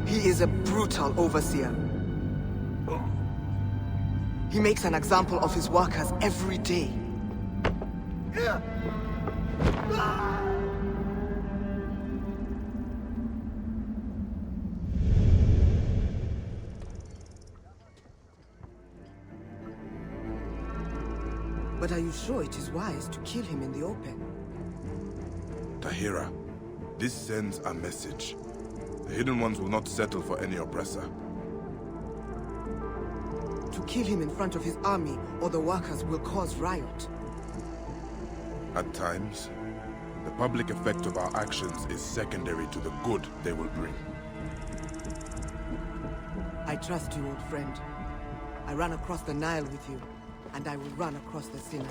He is a brutal overseer. He makes an example of his workers every day. But are you sure it is wise to kill him in the open? Tahira, this sends a message. The Hidden Ones will not settle for any oppressor. To kill him in front of his army, or the workers will cause riot. At times, the public effect of our actions is secondary to the good they will bring. I trust you, old friend. I ran across the Nile with you, and I will run across the Sinai.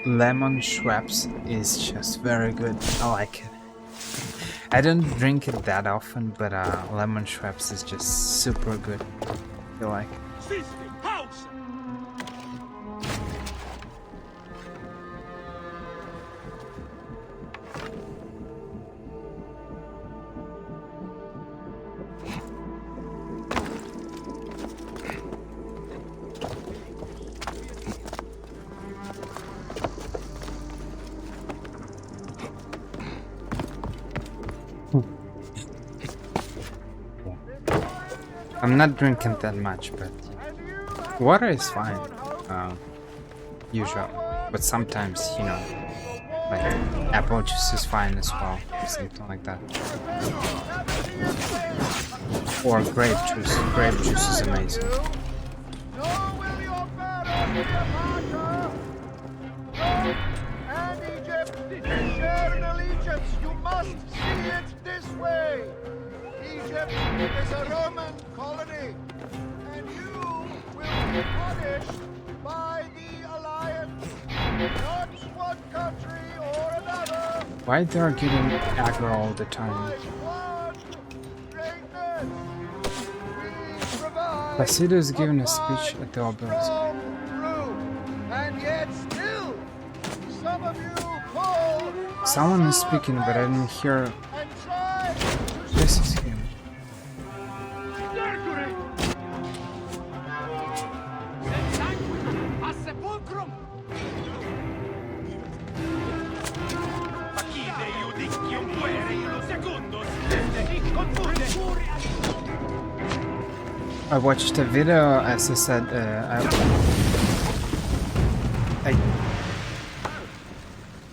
Lemon Schweppes is just very good. I like it. I don't drink it that often, but lemon Schweppes is just super good. I feel like. I'm not drinking that much, but water is fine. Usually, but sometimes, you know, like apple juice is fine as well, or something like that. Or grape juice. Grape juice is amazing. And Egypt share an allegiance. You must see it this way. Egypt is a Roman colony, and you will be punished by the alliance, not one country or another. Why they are getting aggro all the time? Placido is giving a speech at the Obelisk. And yet still, some of you call Someone is speaking, but I didn't hear. This is him. I watched a video, as I said,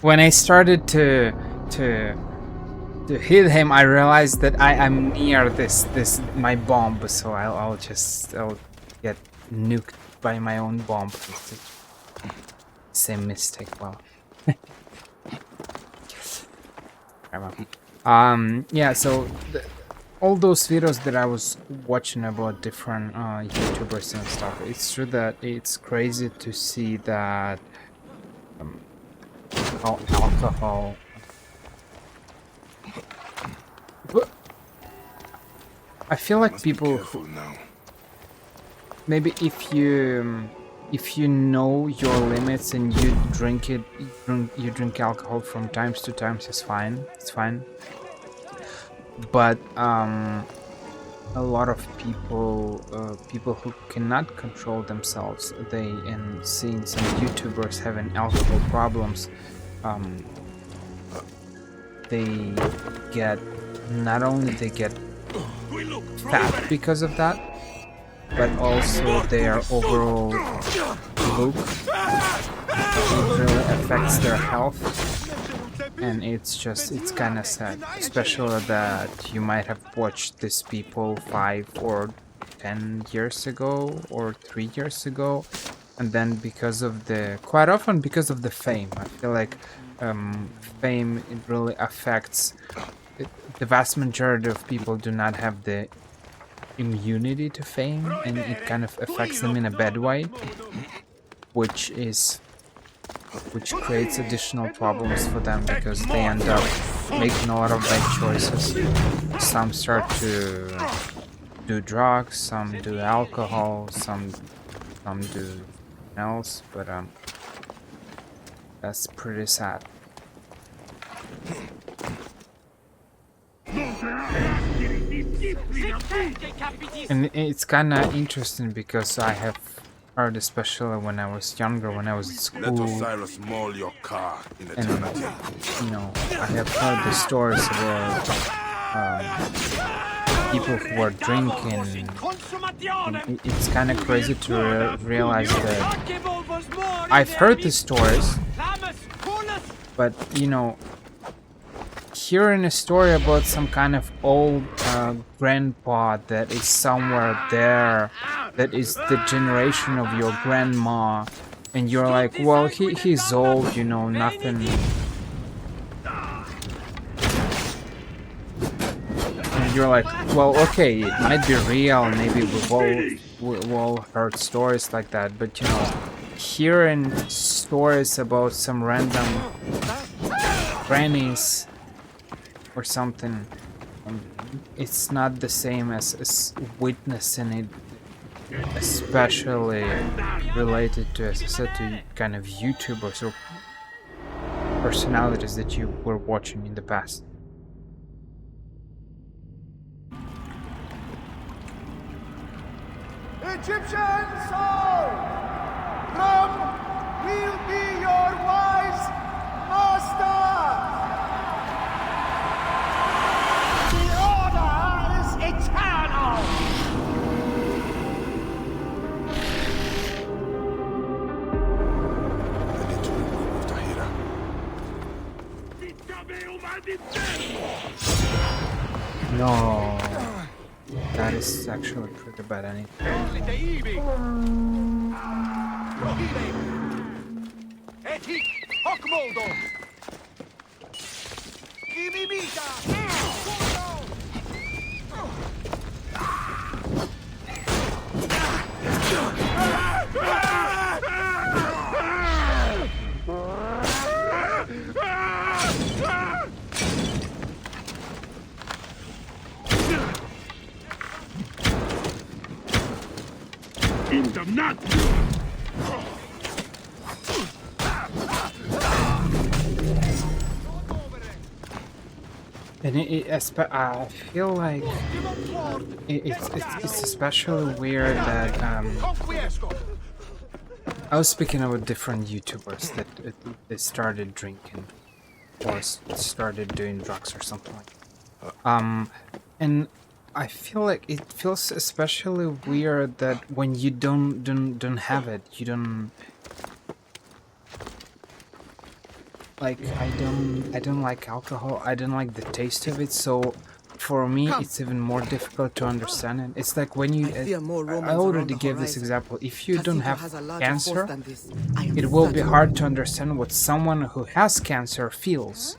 when I started to hit him, I realized that I am near my bomb, so I'll get nuked by my own bomb. Same mistake. Well, yeah. So all those videos that I was watching about different YouTubers and stuff, it's true that it's crazy to see that how alcohol. But I feel like people who, maybe if you know your limits and you drink alcohol from times to times, it's fine. It's fine. But a lot of people who cannot control themselves, and seeing some YouTubers having alcohol problems, they get, not only they get fat because of that, but also their overall look. It really affects their health. And it's kind of sad, especially that you might have watched these people 5 or 10 years ago or 3 years ago, and then quite often because of the fame. I feel like fame, it really affects the vast majority of people do not have the immunity to fame, and it kind of affects them in a bad way, which creates additional problems for them because they end up making a lot of bad choices. Some start to do drugs, some do alcohol, some do else, but that's pretty sad. And it's kind of interesting because I have heard, especially when I was younger, when I was at school, Let Osiris maul your car in eternity. You know, I have heard the stories about people who are drinking. And it's kind of crazy to realize that I've heard the stories, but you know, hearing a story about some kind of old grandpa that is somewhere there, that is the generation of your grandma, and you're like, well, he's old, you know, nothing. And you're like, well, okay, it might be real, maybe we've all heard stories like that, but you know, hearing stories about some random grannies or something, it's not the same as witnessing it, especially related to, as I said, to kind of YouTubers or personalities that you were watching in the past. Egyptian soul, Rome will be your wise master. No, that is actually pretty bad. I need. Kingdom not. And I feel like it's especially weird that I was speaking with different YouTubers that they started drinking or started doing drugs or something like that. And I feel like it feels especially weird that when you don't have it, you don't like I don't like alcohol. I don't like the taste of it. So for me, it's even more difficult to understand it. It's like when you I already gave this example. If you don't have cancer, it will be hard to understand what someone who has cancer feels.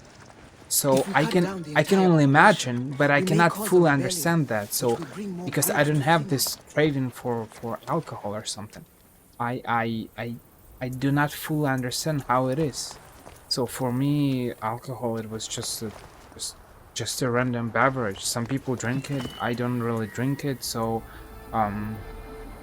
So I can only imagine, but I cannot fully understand that. So because I don't have this craving for alcohol or something, I do not fully understand how it is. So for me, alcohol it was just a random beverage. Some people drink it. I don't really drink it. So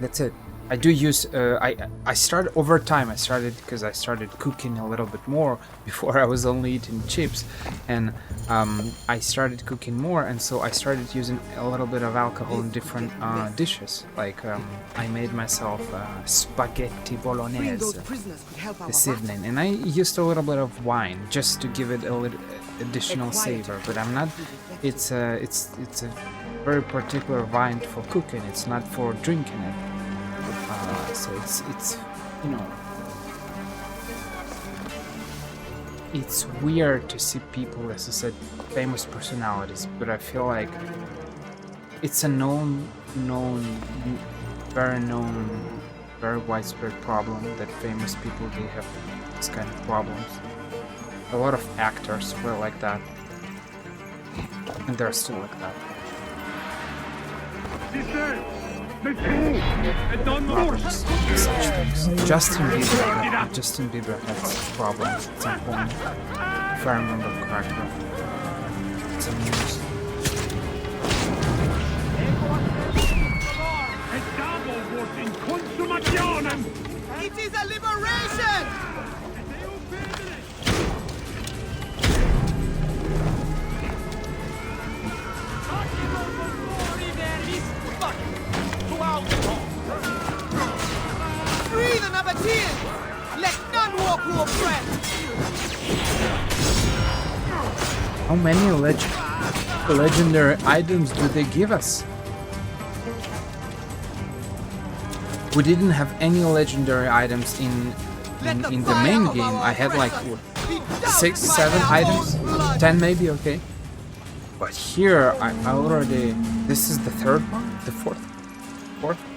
that's it. I do use I started over time. I started because I started cooking a little bit more. Before I was only eating chips, and I started cooking more, and so I started using a little bit of alcohol in different dishes. Like I made myself spaghetti bolognese this evening, and I used a little bit of wine just to give it a little additional savor. But I'm not. It's a very particular wine for cooking. It's not for drinking it. So it's you know, it's weird to see people, as I said, famous personalities, but I feel like it's a very widespread problem that famous people they have this kind of problems. A lot of actors were like that, and they're still like that. Justin Bieber had such problems at some point, if I remember correctly. Some news. It is a liberation! Free the Nabateans! Let none walk who oppress! How many legendary items do they give us? We didn't have any legendary items in the main game. I had like what, 6, 7 items, 10 maybe. Okay, but here I already. This is the third one, the fourth.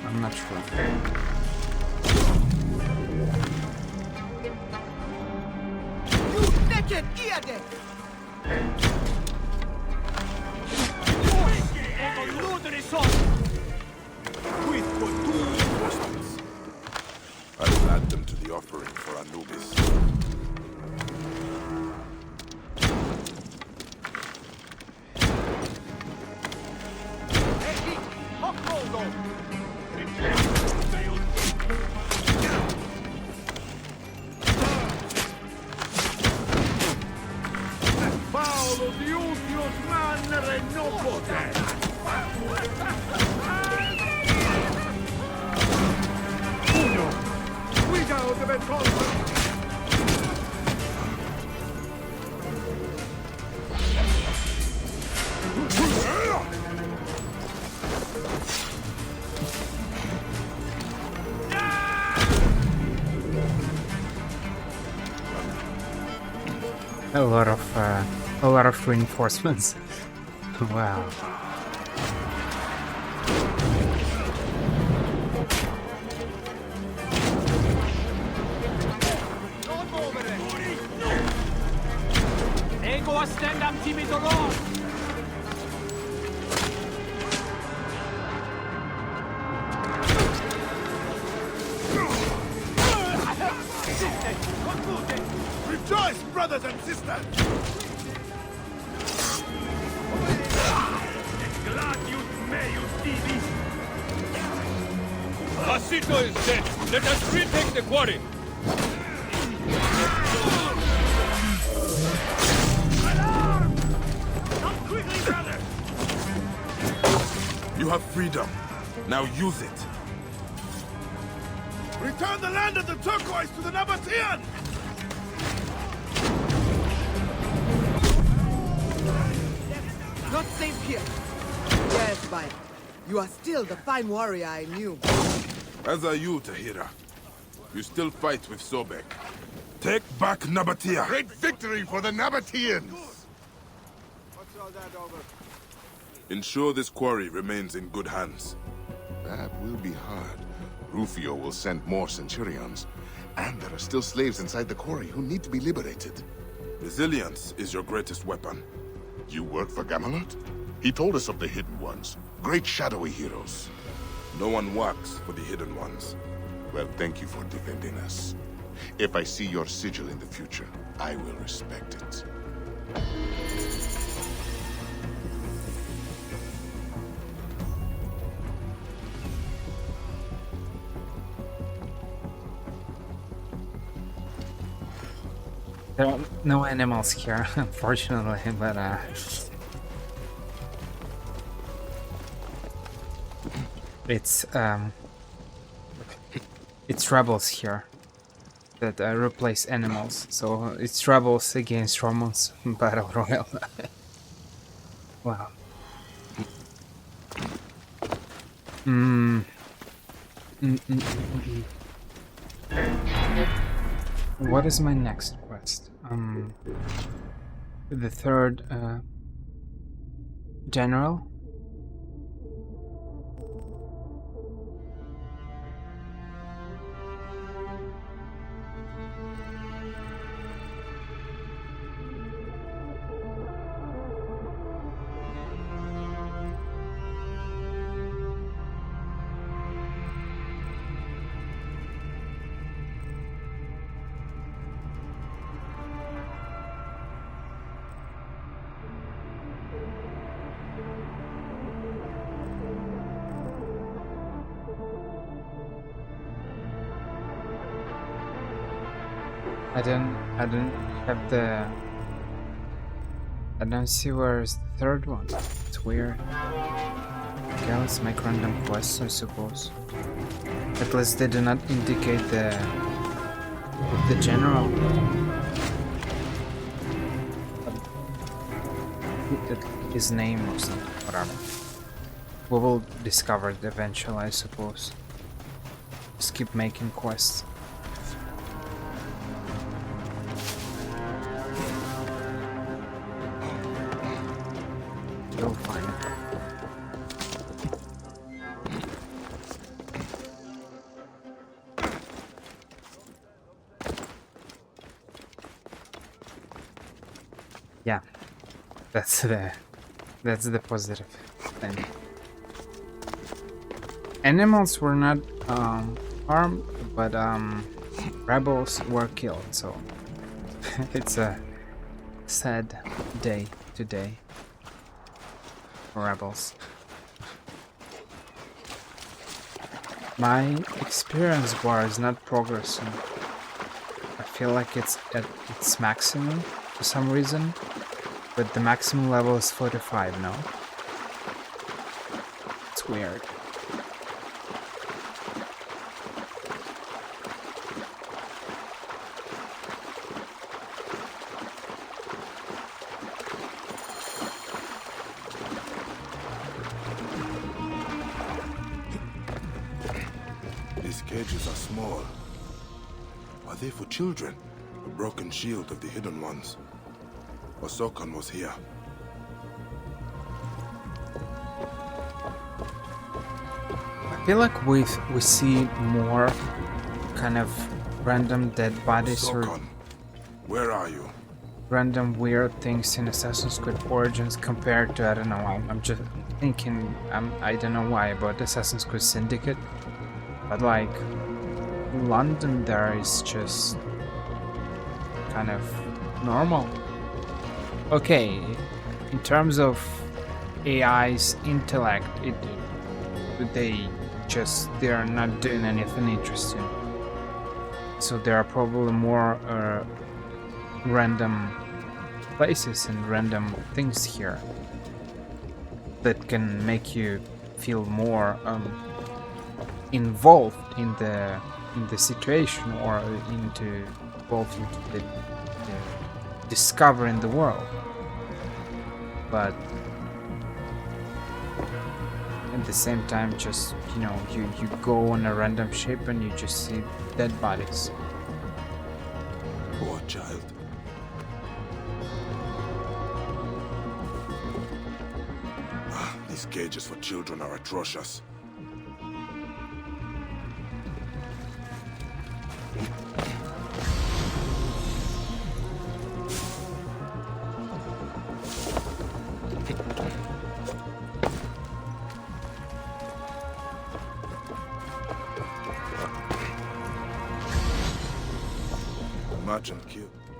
I'm not sure. You naked ear. I'll add them to the offering for Anubis. Paolo di Ultios Mannere non pote! Uno! Guida o deve colpa! A lot of A lot of reinforcements. Wow. Ego stendam timidolor! Rejoice, brothers and sisters! Asito is dead. Let us retake the quarry. Come quickly, brother! You have freedom. Now use it. Return the land of the turquoise to the Nabatean! Not safe here. Yes, Vine. You are still the fine warrior I knew. As are you, Tahira. You still fight with Sobek. Take back Nabatea. Great victory for the Nabateans! What's all that over? Ensure this quarry remains in good hands. That will be hard. Rufio will send more Centurions. And there are still slaves inside the quarry who need to be liberated. Resilience is your greatest weapon. You work for Gamelot? He told us of the Hidden Ones. Great shadowy heroes. No one works for the Hidden Ones. Well, thank you for defending us. If I see your sigil in the future, I will respect it. There are no animals here, unfortunately, but it's rebels here that replace animals, so it's rebels against Romans battle royale. Wow. What is my next quest? The third general. I don't have the. I don't see where's the third one. It's weird. Okay, let's make random quests, I suppose. At least they do not indicate the general. His name or something, whatever. We will discover it eventually, I suppose. Just keep making quests. Go find it. Yeah, that's the positive thing. Animals were not harmed, but rebels were killed, so it's a sad day today for rebels. My experience bar is not progressing. I feel like it's at its maximum for some reason, but the maximum level is 45 now. It's weird. These cages are small. Are they for children? The broken shield of the Hidden Ones. Osokon was here. I feel like we see more kind of random dead bodies or Osokon, where are you? random weird things in Assassin's Creed Origins compared to, I don't know, I'm just thinking, I don't know why, about Assassin's Creed Syndicate, but like London there is just kind of normal. Okay, in terms of AI's intellect, they are not doing anything interesting. So there are probably more random places and random things here that can make you feel more involved in the situation, or involved into the discovering the world. But at the same time, just, you know, you go on a random ship and you just see dead bodies. Poor child. These cages for children are atrocious.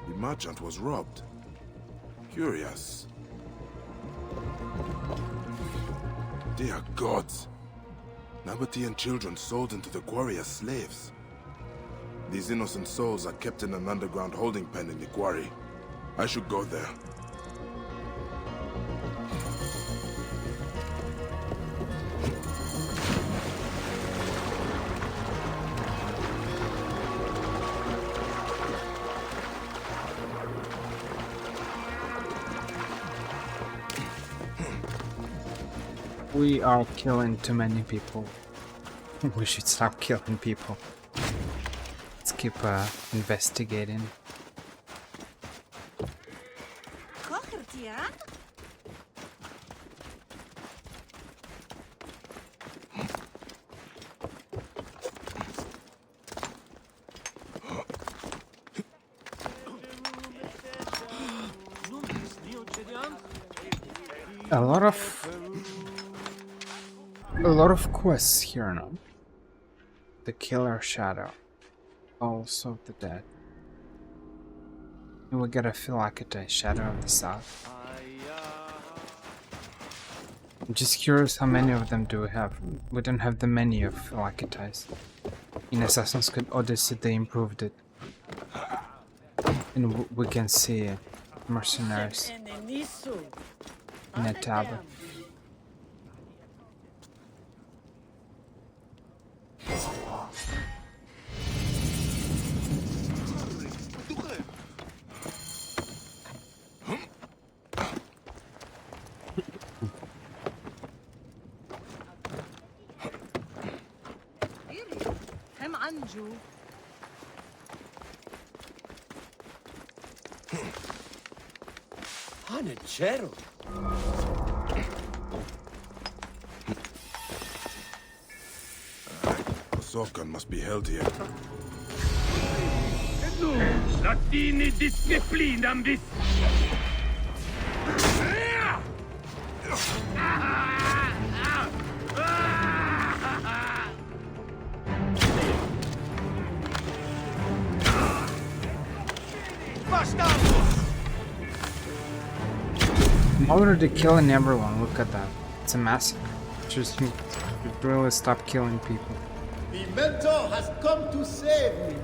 The merchant was robbed. Curious. Dear gods! Nabatean children sold into the quarry as slaves. These innocent souls are kept in an underground holding pen in the quarry. I should go there. We are killing too many people. We should stop killing people. Let's keep investigating. A lot of quests here now. The Killer Shadow. Pulse of the Dead. And we got a Phylakite, Shadow of the South. I'm just curious how many of them do we have. We don't have the many of Phylakites. In Assassin's Creed Odyssey they improved it. And we can see mercenaries in a tablet. Hanachero. Osokon must be held here. Latini disciplinam bis. I'm already killing everyone, look at that. It's a massacre. Just really stop killing people. The mentor has come to save me.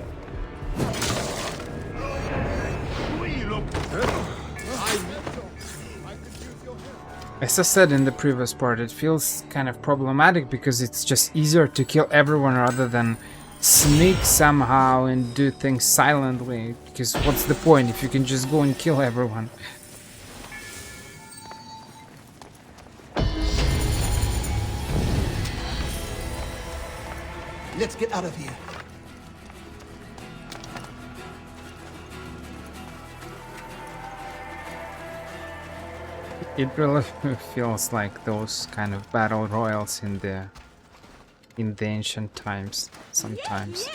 As I said in the previous part, it feels kind of problematic because it's just easier to kill everyone rather than sneak somehow and do things silently. Because what's the point if you can just go and kill everyone? Let's get out of here. It really feels like those kind of battle royals in the ancient times sometimes.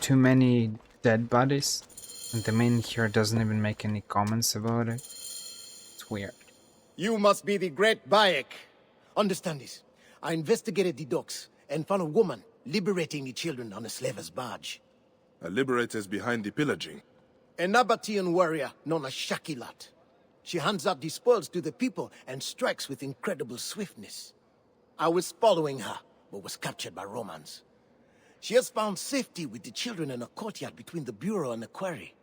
Too many dead bodies, and the main here doesn't even make any comments about it. It's weird. You must be the great Bayek. Understand this. I investigated the docks and found a woman liberating the children on a slaver's barge. A liberator's behind the pillaging. A Nabatean warrior known as Shakilat. She hands out the spoils to the people and strikes with incredible swiftness. I was following her, but was captured by Romans. She has found safety with the children in a courtyard between the bureau and the quarry.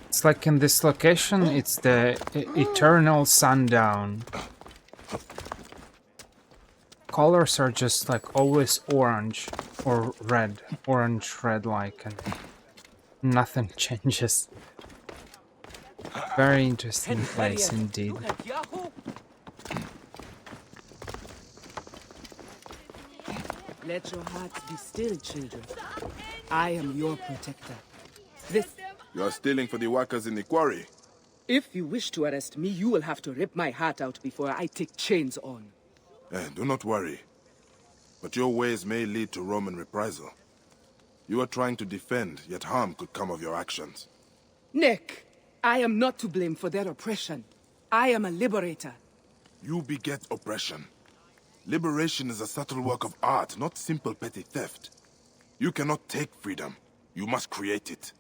It's like in this location, it's the eternal sundown. Colors are just like always orange or red, orange, red like, and nothing changes. Very interesting place indeed. Let your hearts be still, children. I am your protector. This... You are stealing for the workers in the quarry. If you wish to arrest me, you will have to rip my heart out before I take chains on. Do not worry. But your ways may lead to Roman reprisal. You are trying to defend, yet harm could come of your actions. Nick, I am not to blame for their oppression. I am a liberator. You beget oppression. Liberation is a subtle work of art, not simple petty theft. You cannot take freedom. You must create it.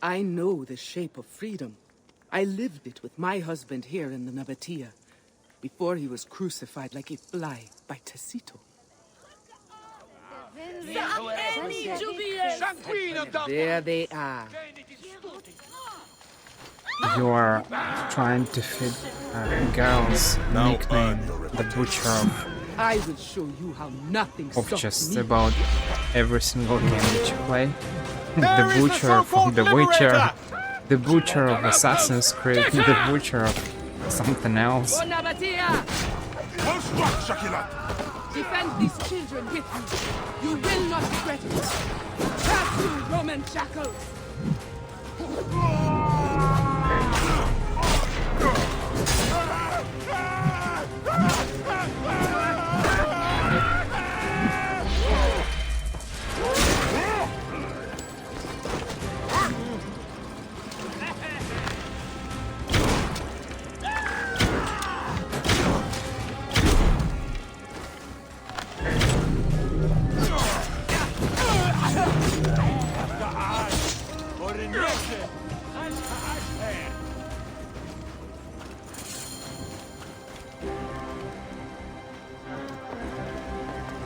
I know the shape of freedom. I lived it with my husband here in the Nabatea, before he was crucified like a fly by Tacito. There they are. You are trying to fit Girl's nickname, the Butcher of... I will show you how nothing of stops just me. about every single game that you play. The Butcher from The Witcher, the Butcher of Assassin's Creed, the Butcher of something else. Defend these children with me. You will not regret it. Cast you, Roman shackles!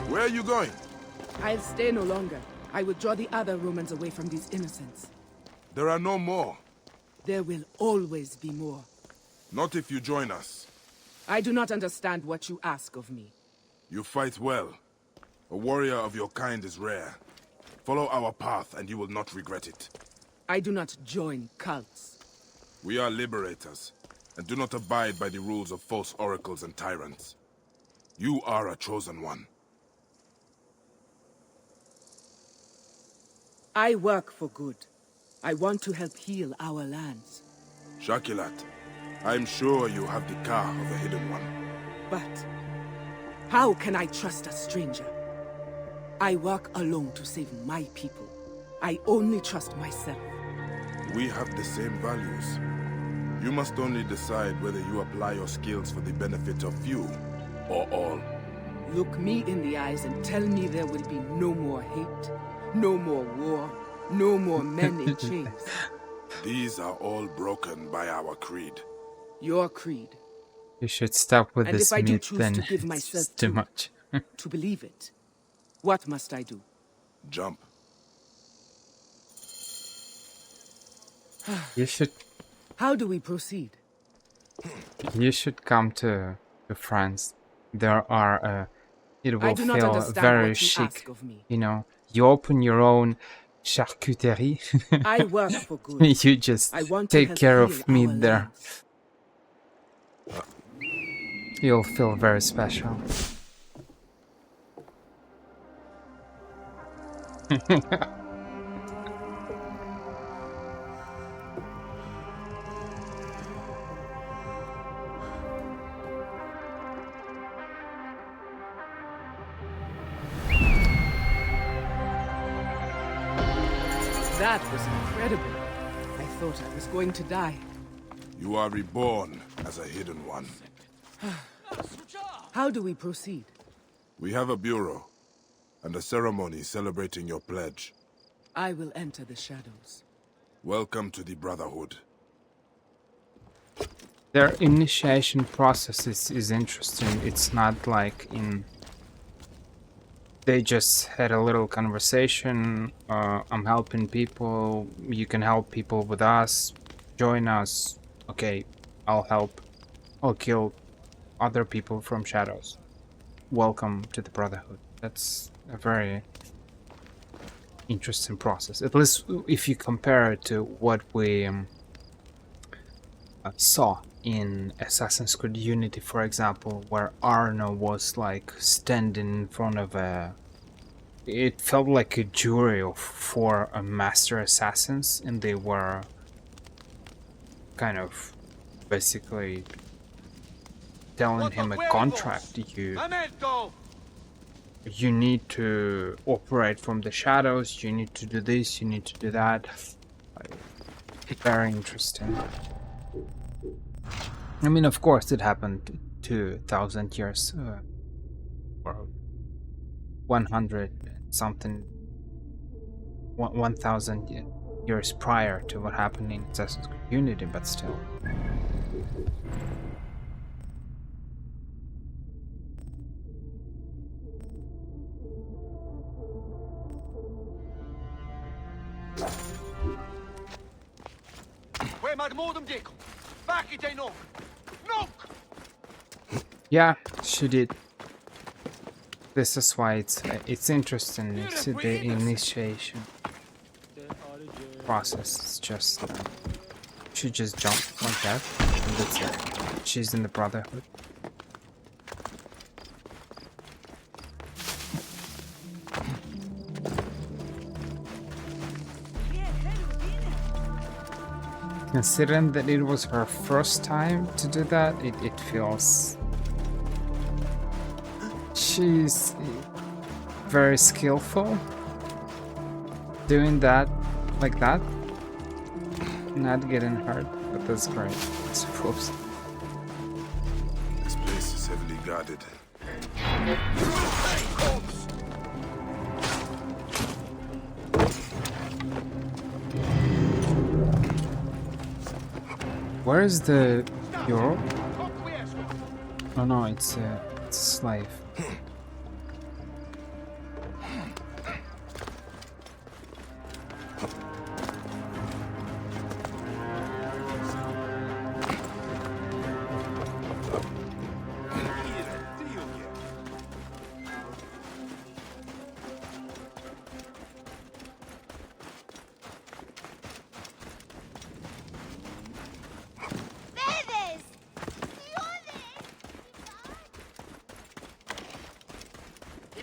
Where are you going? I'll stay no longer. I will draw the other Romans away from these innocents. There are no more. There will always be more. Not if you join us. I do not understand what you ask of me. You fight well. A warrior of your kind is rare. Follow our path and you will not regret it. I do not join cults. We are liberators, and do not abide by the rules of false oracles and tyrants. You are a chosen one. I work for good. I want to help heal our lands. Shakilat, I'm sure you have the car of the Hidden One. But how can I trust a stranger? I work alone to save my people. I only trust myself. We have the same values. You must only decide whether you apply your skills for the benefit of few or all. Look me in the eyes and tell me there will be no more hate, no more war, no more men in chains. These are all broken by our creed. Your creed. You should stop with And this if I do myth choose then. to give It's myself just too much. to believe it, what must I do? Jump. You should How do we proceed? come to France. There are it I will do not feel understand very what you chic. ask of me. You know, you open your own charcuterie. I work for good. You just I want to take help care heal of me our there. lands. You'll feel very special. That was incredible. I thought I was going to die. You are reborn as a hidden one. How do we proceed? We have a bureau and a ceremony celebrating your pledge. I will enter the shadows. Welcome to the Brotherhood. Their initiation process is interesting. It's not like in... They just had a little conversation. I'm helping people. You can help people with us. Join us. Okay, I'll help. I'll kill other people from shadows. Welcome to the Brotherhood. That's a very interesting process. At least if you compare it to what we saw in Assassin's Creed Unity, for example, where Arno was like standing in front of a... It felt like a jury of 4 master assassins, and they were kind of basically telling him a contract. You need to operate from the shadows, you need to do this, you need to do that. Very interesting. I mean, of course, it happened 2,000 years or 100 something, 1,000 years prior to what happened in Assassin's Creed Unity, but still. Yeah, she did. This is why it's interesting. You see the initiation process. It's just she just jumped like that, and that's it. She's in the Brotherhood. Considering that it was her first time to do that, it feels... She's very skillful doing that like that, not getting hurt, but that's great, I suppose. This place is heavily guarded. Where is the bureau? Oh no, it's a slave.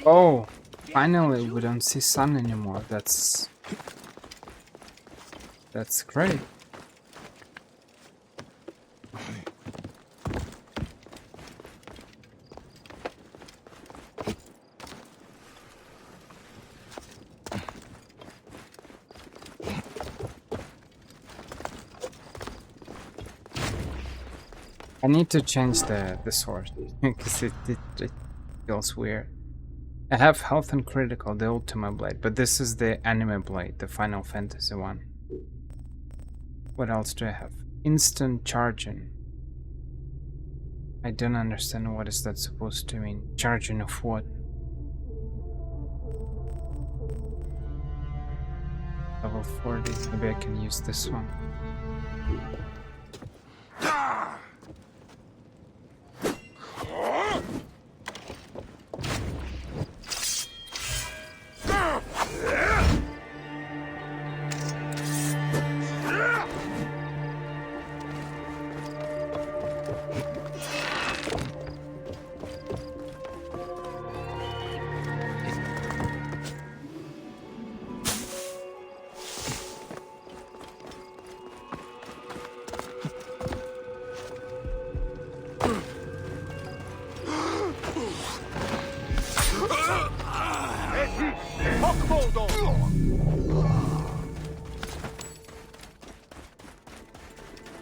Oh, finally we don't see sun anymore. That's great. I need to change the sword because it feels weird. I have health and critical, the Ultima Blade, but this is the anime blade, the Final Fantasy one. What else do I have? Instant charging. I don't understand what is that supposed to mean. Charging of what? Level 40, maybe I can use this one.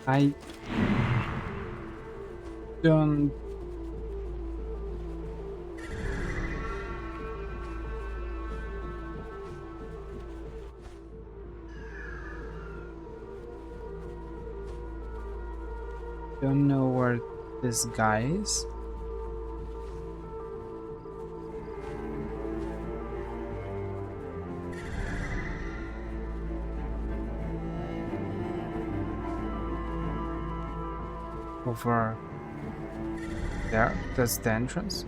I don't know where this guy is. Over there, that's the entrance.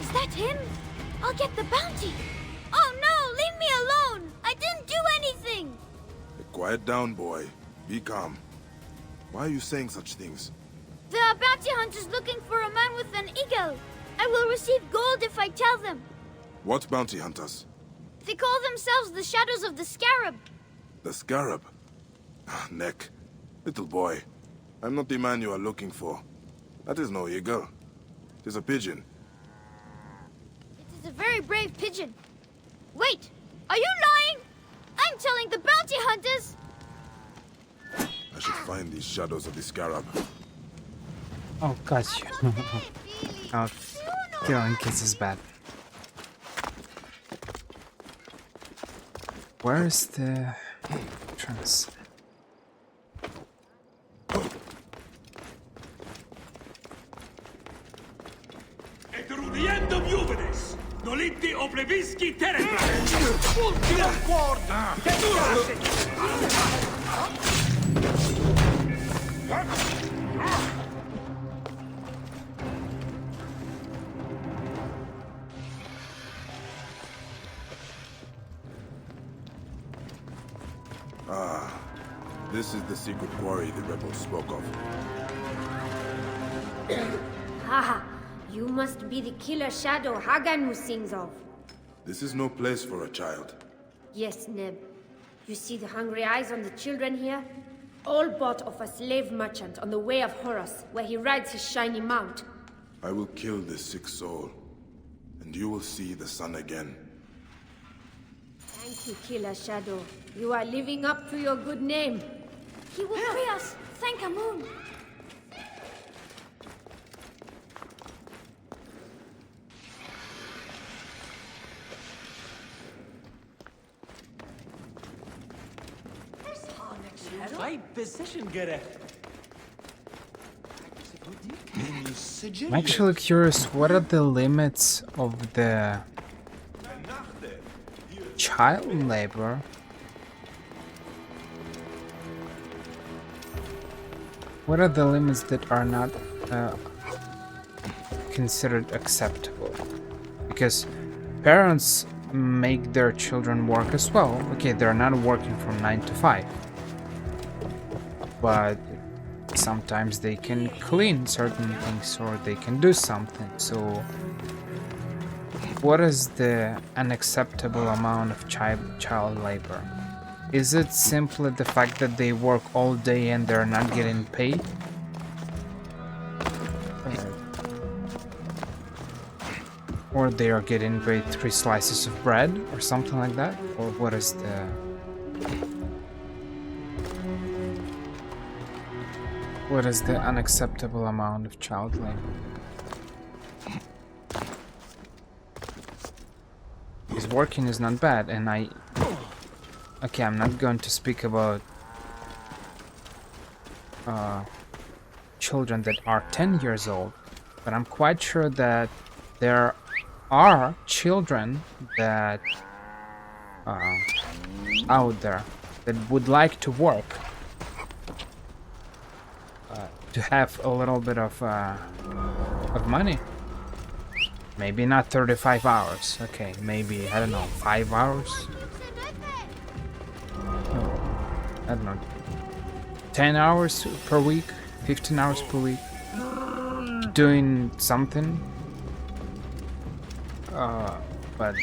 Is that him? I'll get the bounty. Oh no, leave me alone. I didn't do anything. Quiet down, boy. Be calm. Why are you saying such things? The bounty hunter's looking for a man with an eagle. I will receive gold if I tell them. What bounty hunters? They call themselves the Shadows of the Scarab. The Scarab? Neck. Little boy, I'm not the man you are looking for. That is no eagle. It is a pigeon. It is a very brave pigeon. Wait, are you lying? I'm telling the bounty hunters. I should find these Shadows of the Scarab. Oh, got you. Oh, killing kids is bad. Where is the entrance? Etrudiendum juvenes, noliti oblevisci terretras, ultimum quorda, This is the secret quarry the rebels spoke of. Haha, you must be the killer shadow Haganu sings of. This is no place for a child. Yes, Neb. You see the hungry eyes on the children here? All bought of a slave merchant on the way of Horus, where he rides his shiny mount. I will kill this sick soul, and you will see the sun again. Thank you, killer shadow. You are living up to your good name. He will free us. Thank Amun. Vay position gerecht. I'm actually curious, what are the limits of the child labor? What are the limits that are not considered acceptable? Because parents make their children work as well. Okay, they're not working from 9 to 5. But sometimes they can clean certain things or they can do something. So what is the unacceptable amount of child labor? Is it simply the fact that they work all day and they're not getting paid? Or they are getting paid 3 slices of bread or something like that? Or what is the... What is the unacceptable amount of child labor? His working is not bad, and okay, I'm not going to speak about children that are 10 years old, but I'm quite sure that there are children that out there that would like to work, to have a little bit of money. Maybe not 35 hours. Okay, maybe, I don't know, 5 hours? No, I don't know. 10 hours per week? 15 hours per week? Doing something? But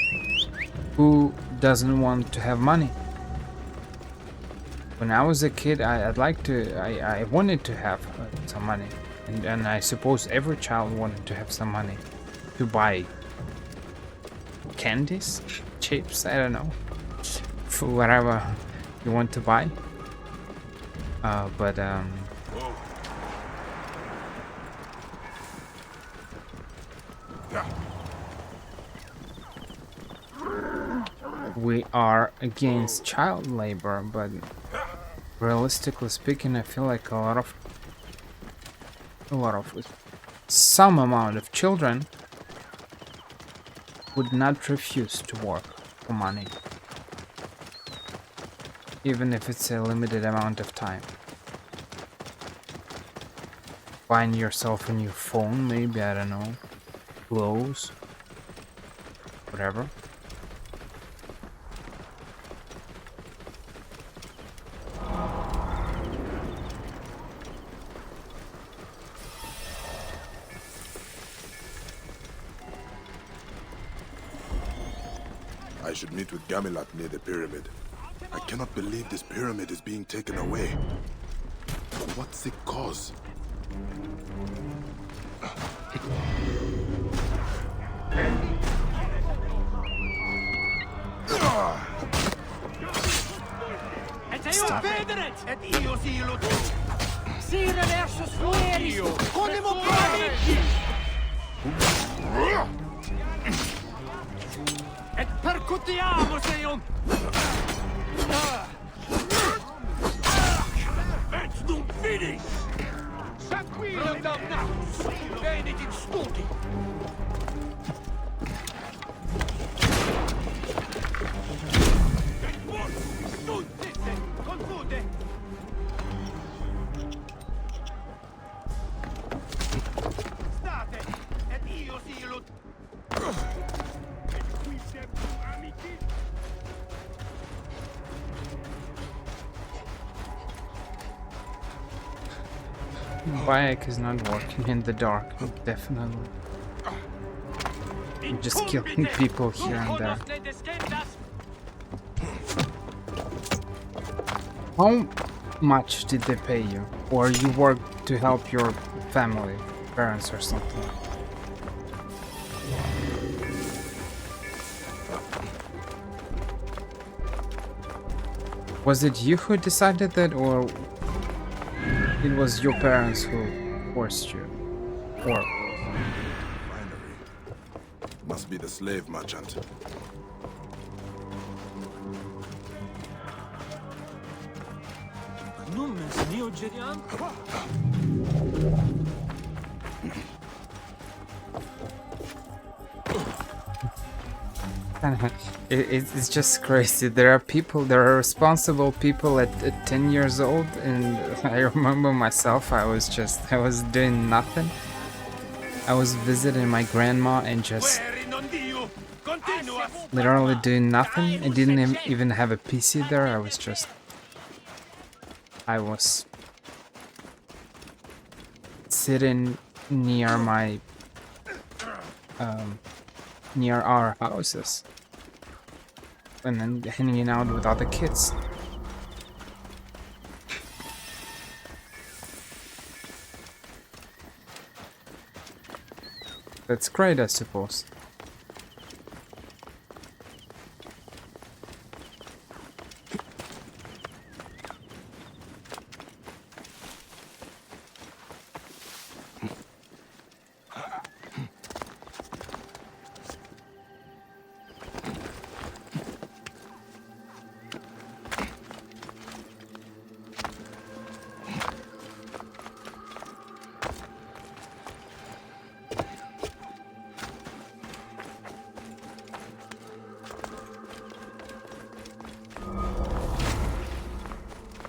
who doesn't want to have money? When I was a kid, I wanted to have some money. And I suppose every child wanted to have some money to buy candies, chips, I don't know, for whatever you want to buy. We are against child labor, but realistically speaking, I feel like some amount of children would not refuse to work for money, even if it's a limited amount of time. Buying yourself a new phone, maybe, I don't know, clothes, whatever. I should meet with Gamilat near the pyramid. I cannot believe this pyramid is being taken away. What sick cause? Stop it. Sire versus fueris, et percutiamo se on. Et non finish. Rodamnatus, venit in studi. Bayek is not working in the dark, definitely. I'm just killing people here and there. How much did they pay you? Or you worked to help your family, parents or something? Was it you who decided that, or it was your parents who forced you? Or Must be the slave merchant. it's just crazy. There are responsible people at 10 years old, and I remember myself, I was doing nothing. I was visiting my grandma and just literally doing nothing. I didn't even have a PC there. I was sitting near my near our houses and then hanging out with other kids. That's great, I suppose.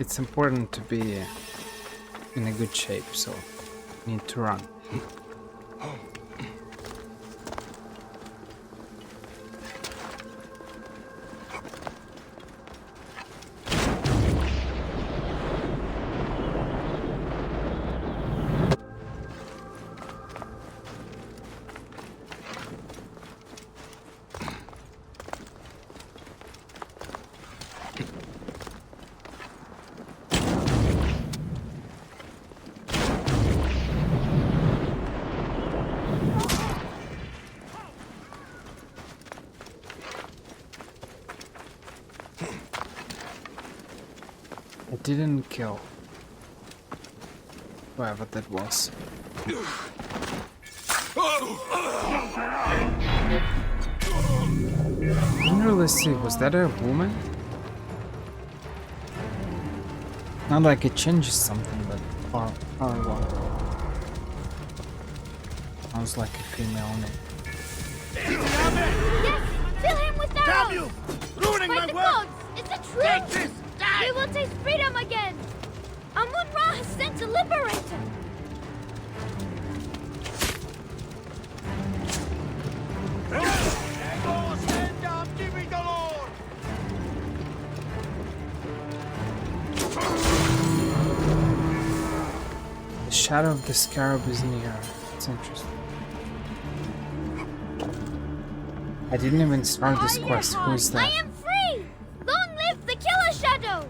it's important to be in a good shape, so you need to run. I didn't kill whoever that was. I didn't really see, was that a woman? Not like it changes something, but or what? Sounds like a female name. Yes! Fill him with arrows! Damn you! Ruining Fight my the work! gods! It's a truth! Take this! Die! We will taste freedom again! Amun-Ra has sent a liberator! Stand down, give me the Lord! The shadow of the scarab is near. It's interesting. I didn't even start this quest. Who is I that? am free! Long live the Killer Shadow!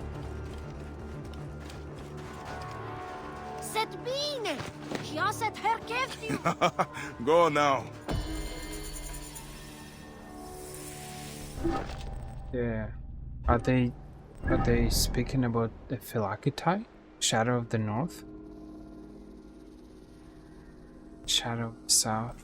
Cette mine! Qui a cette herkevtu? Go now. Yeah. Are they speaking about the Philakitai? Shadow of the North? Shadow of the South?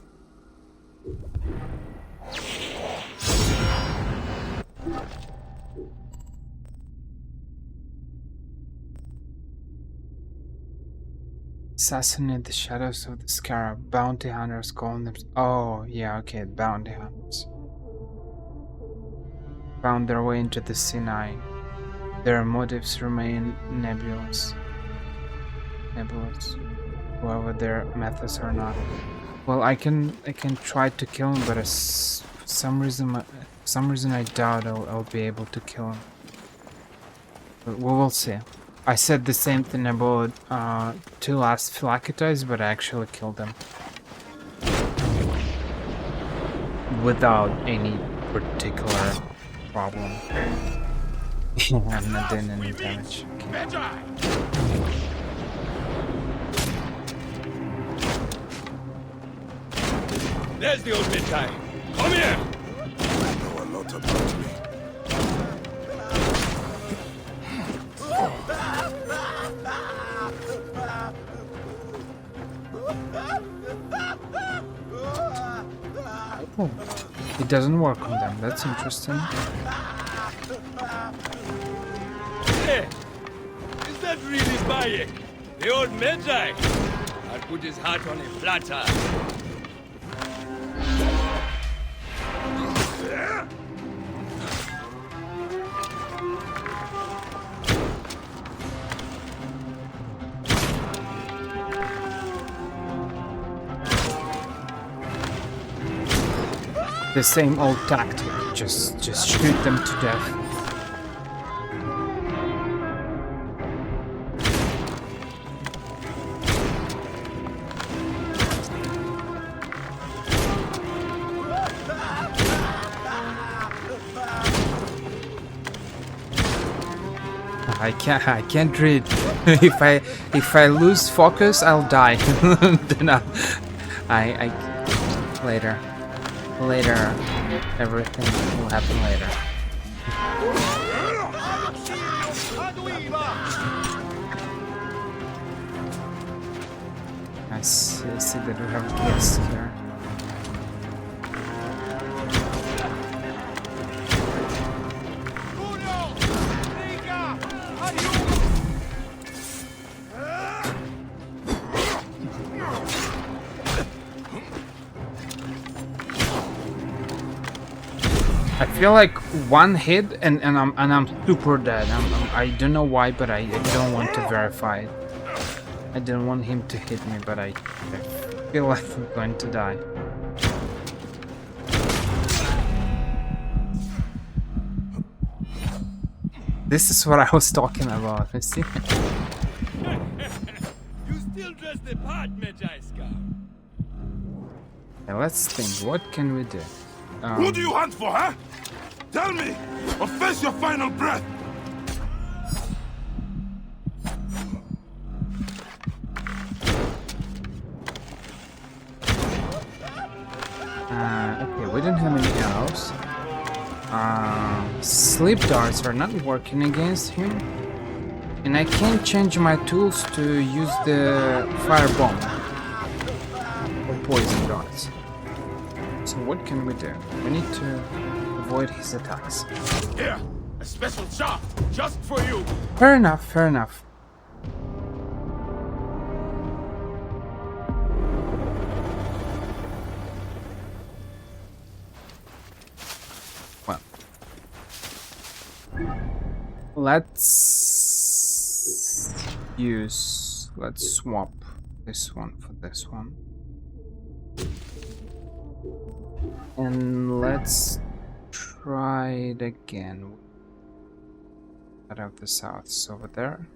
Assassinate the shadows of the scarab. Bounty hunters calling them. Oh, yeah, okay, bounty hunters. Found their way into the Sinai. Their motives remain nebulous. Whoever their methods are not. Well, I can try to kill him, but for some reason I doubt I'll be able to kill him. But we will see. I said the same thing about two last Philakitais, but I actually killed them without any particular problem. I'm not doing any damage. There's the old Medjay. Come here! I know a lot about me. Oh, it doesn't work on them. That's interesting. Hey! Is that really Bayek? The old Medjay? I'd put his heart on a platter. The same old tactic. Just shoot them to death. I can't read. if I lose focus, I'll die. Then I later everything will happen later. I see that we have a guest here. I feel like one hit and I'm super dead. I don't know why, but I don't want to verify it. I didn't want him to hit me, but I feel like I'm going to die. This is what I was talking about. You see? You still dress the part, Medjaiska. Now let's think. What can we do? Who do you hunt for, huh? Tell me, or face your final breath. Okay, we don't have any arrows. Sleep darts are not working against him. And I can't change my tools to use the fire bomb or poison darts. So what can we do? We need to avoid his attacks. Here, a special shot, just for you. Fair enough, fair enough. Well, let's swap this one for this one. And let's try it again. Shadow of the South is over there.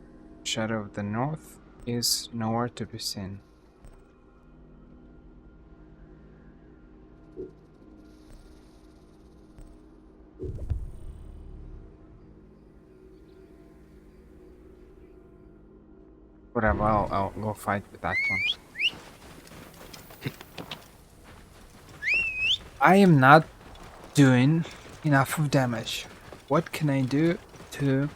Shadow of the North is nowhere to be seen. Whatever, I'll go fight with that one. I am not doing enough of damage. What can I do to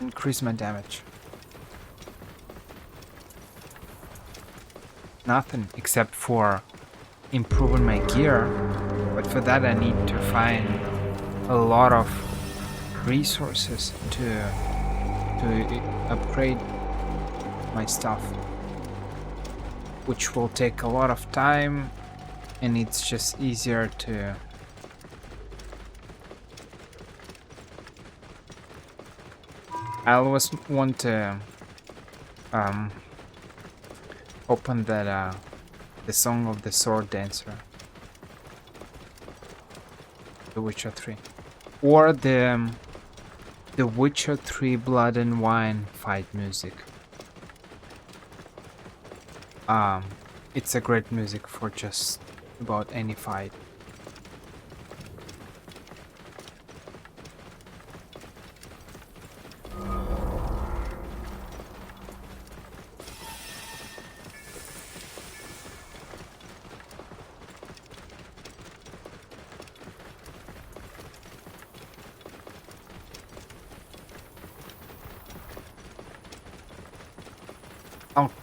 increase my damage? Nothing except for improving my gear, but for that I need to find a lot of resources to upgrade my stuff, which will take a lot of time, and it's just easier to I always want to open that the Song of the Sword Dancer, The Witcher 3, or the Witcher 3 Blood and Wine fight music. It's a great music for just about any fight.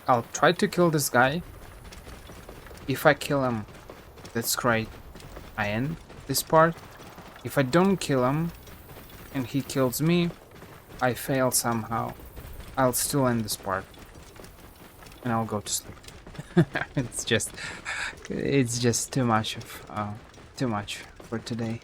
I'll try to kill this guy. If I kill him, that's great. I end this part. If I don't kill him and he kills me, I fail somehow. I'll still end this part and I'll go to sleep. it's just too much for today.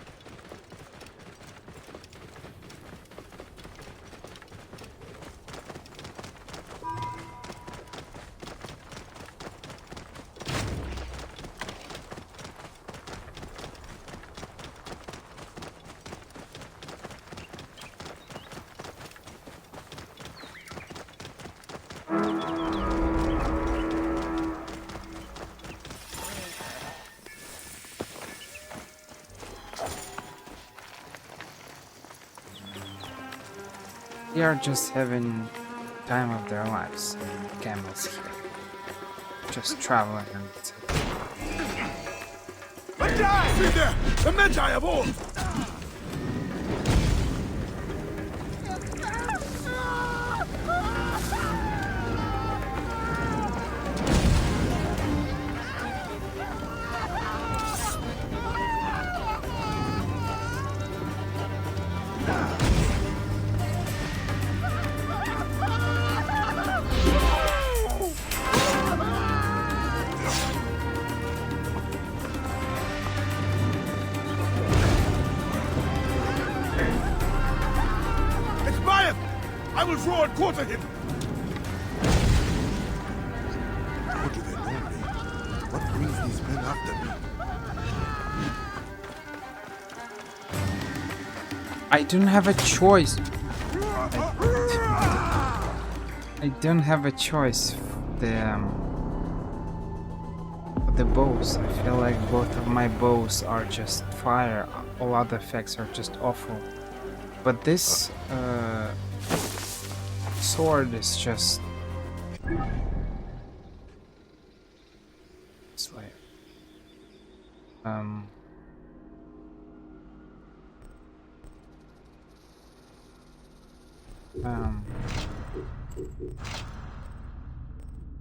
They are just having time of their lives. Camels here, just traveling and that's it. See there, the Medjai of old. Double draw and quarter him! How do they know me? What brings these men after me? I don't have a choice. I don't have a choice. The bows. I feel like both of my bows are just fire. All other effects are just awful. But this sword is just. It's like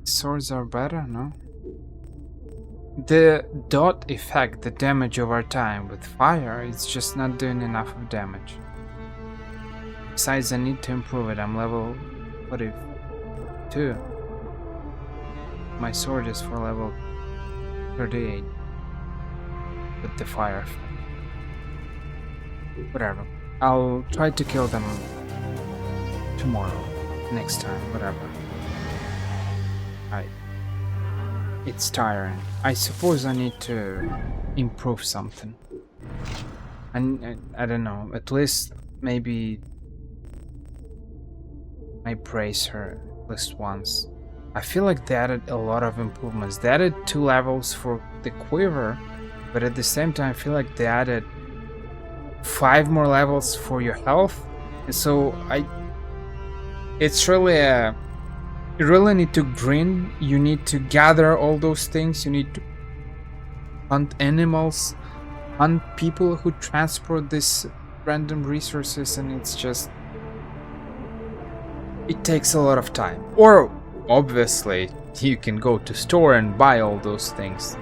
swords are better, no? The dot effect, the damage over time with fire, it's just not doing enough of damage. Besides, I need to improve it. I'm level 42. My sword is for level 38 with the fire effect. Whatever. I'll try to kill them tomorrow, next time, whatever. It's tiring. I suppose I need to improve something. And I don't know, at least maybe I praise her at least once. I feel like they added a lot of improvements. They added 2 levels for the quiver, but at the same time I feel like they added 5 more levels for your health. And so it's really a you really need to grind, you need to gather all those things, you need to hunt animals, hunt people who transport these random resources, and it's just... it takes a lot of time. Or, obviously, you can go to store and buy all those things.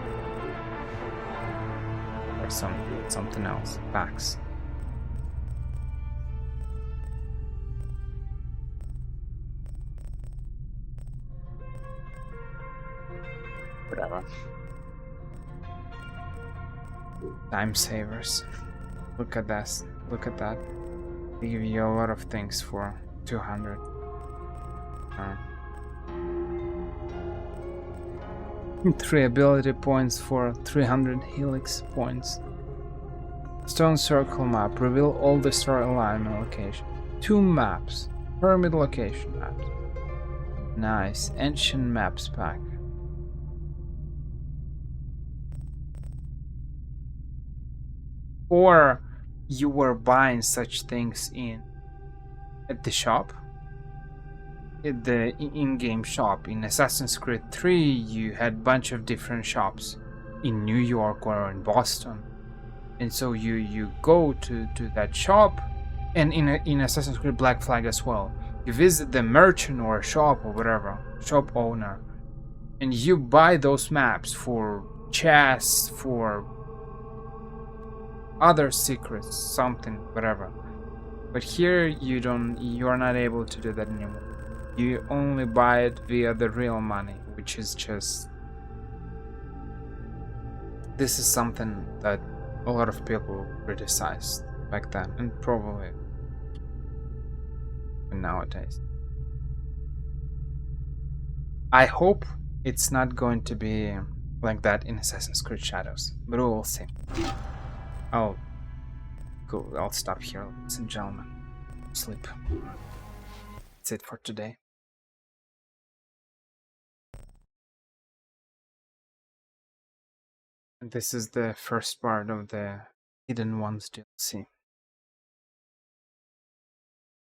Or something else, packs. Whatever. Time savers. Look at this. Look at that. They give you a lot of things for 200. 3 ability points for 300 helix points. Stone circle map. Reveal all the star alignment location. 2 maps. Pyramid location maps. Nice. Ancient maps pack. Or you were buying such things at the shop, at the in-game shop. In Assassin's Creed 3 you had a bunch of different shops in New York or in Boston, and so you go to that shop, and in Assassin's Creed Black Flag as well, you visit the merchant or shop or whatever, shop owner, and you buy those maps for chests, for other secrets, something, whatever. But here you're not able to do that anymore. You only buy it via the real money, which is just... this is something that a lot of people criticized back then, and probably nowadays. I hope it's not going to be like that in Assassin's Creed Shadows, but we will see. I'll stop here, ladies and gentlemen. Sleep. That's it for today. And this is the first part of the Hidden Ones DLC.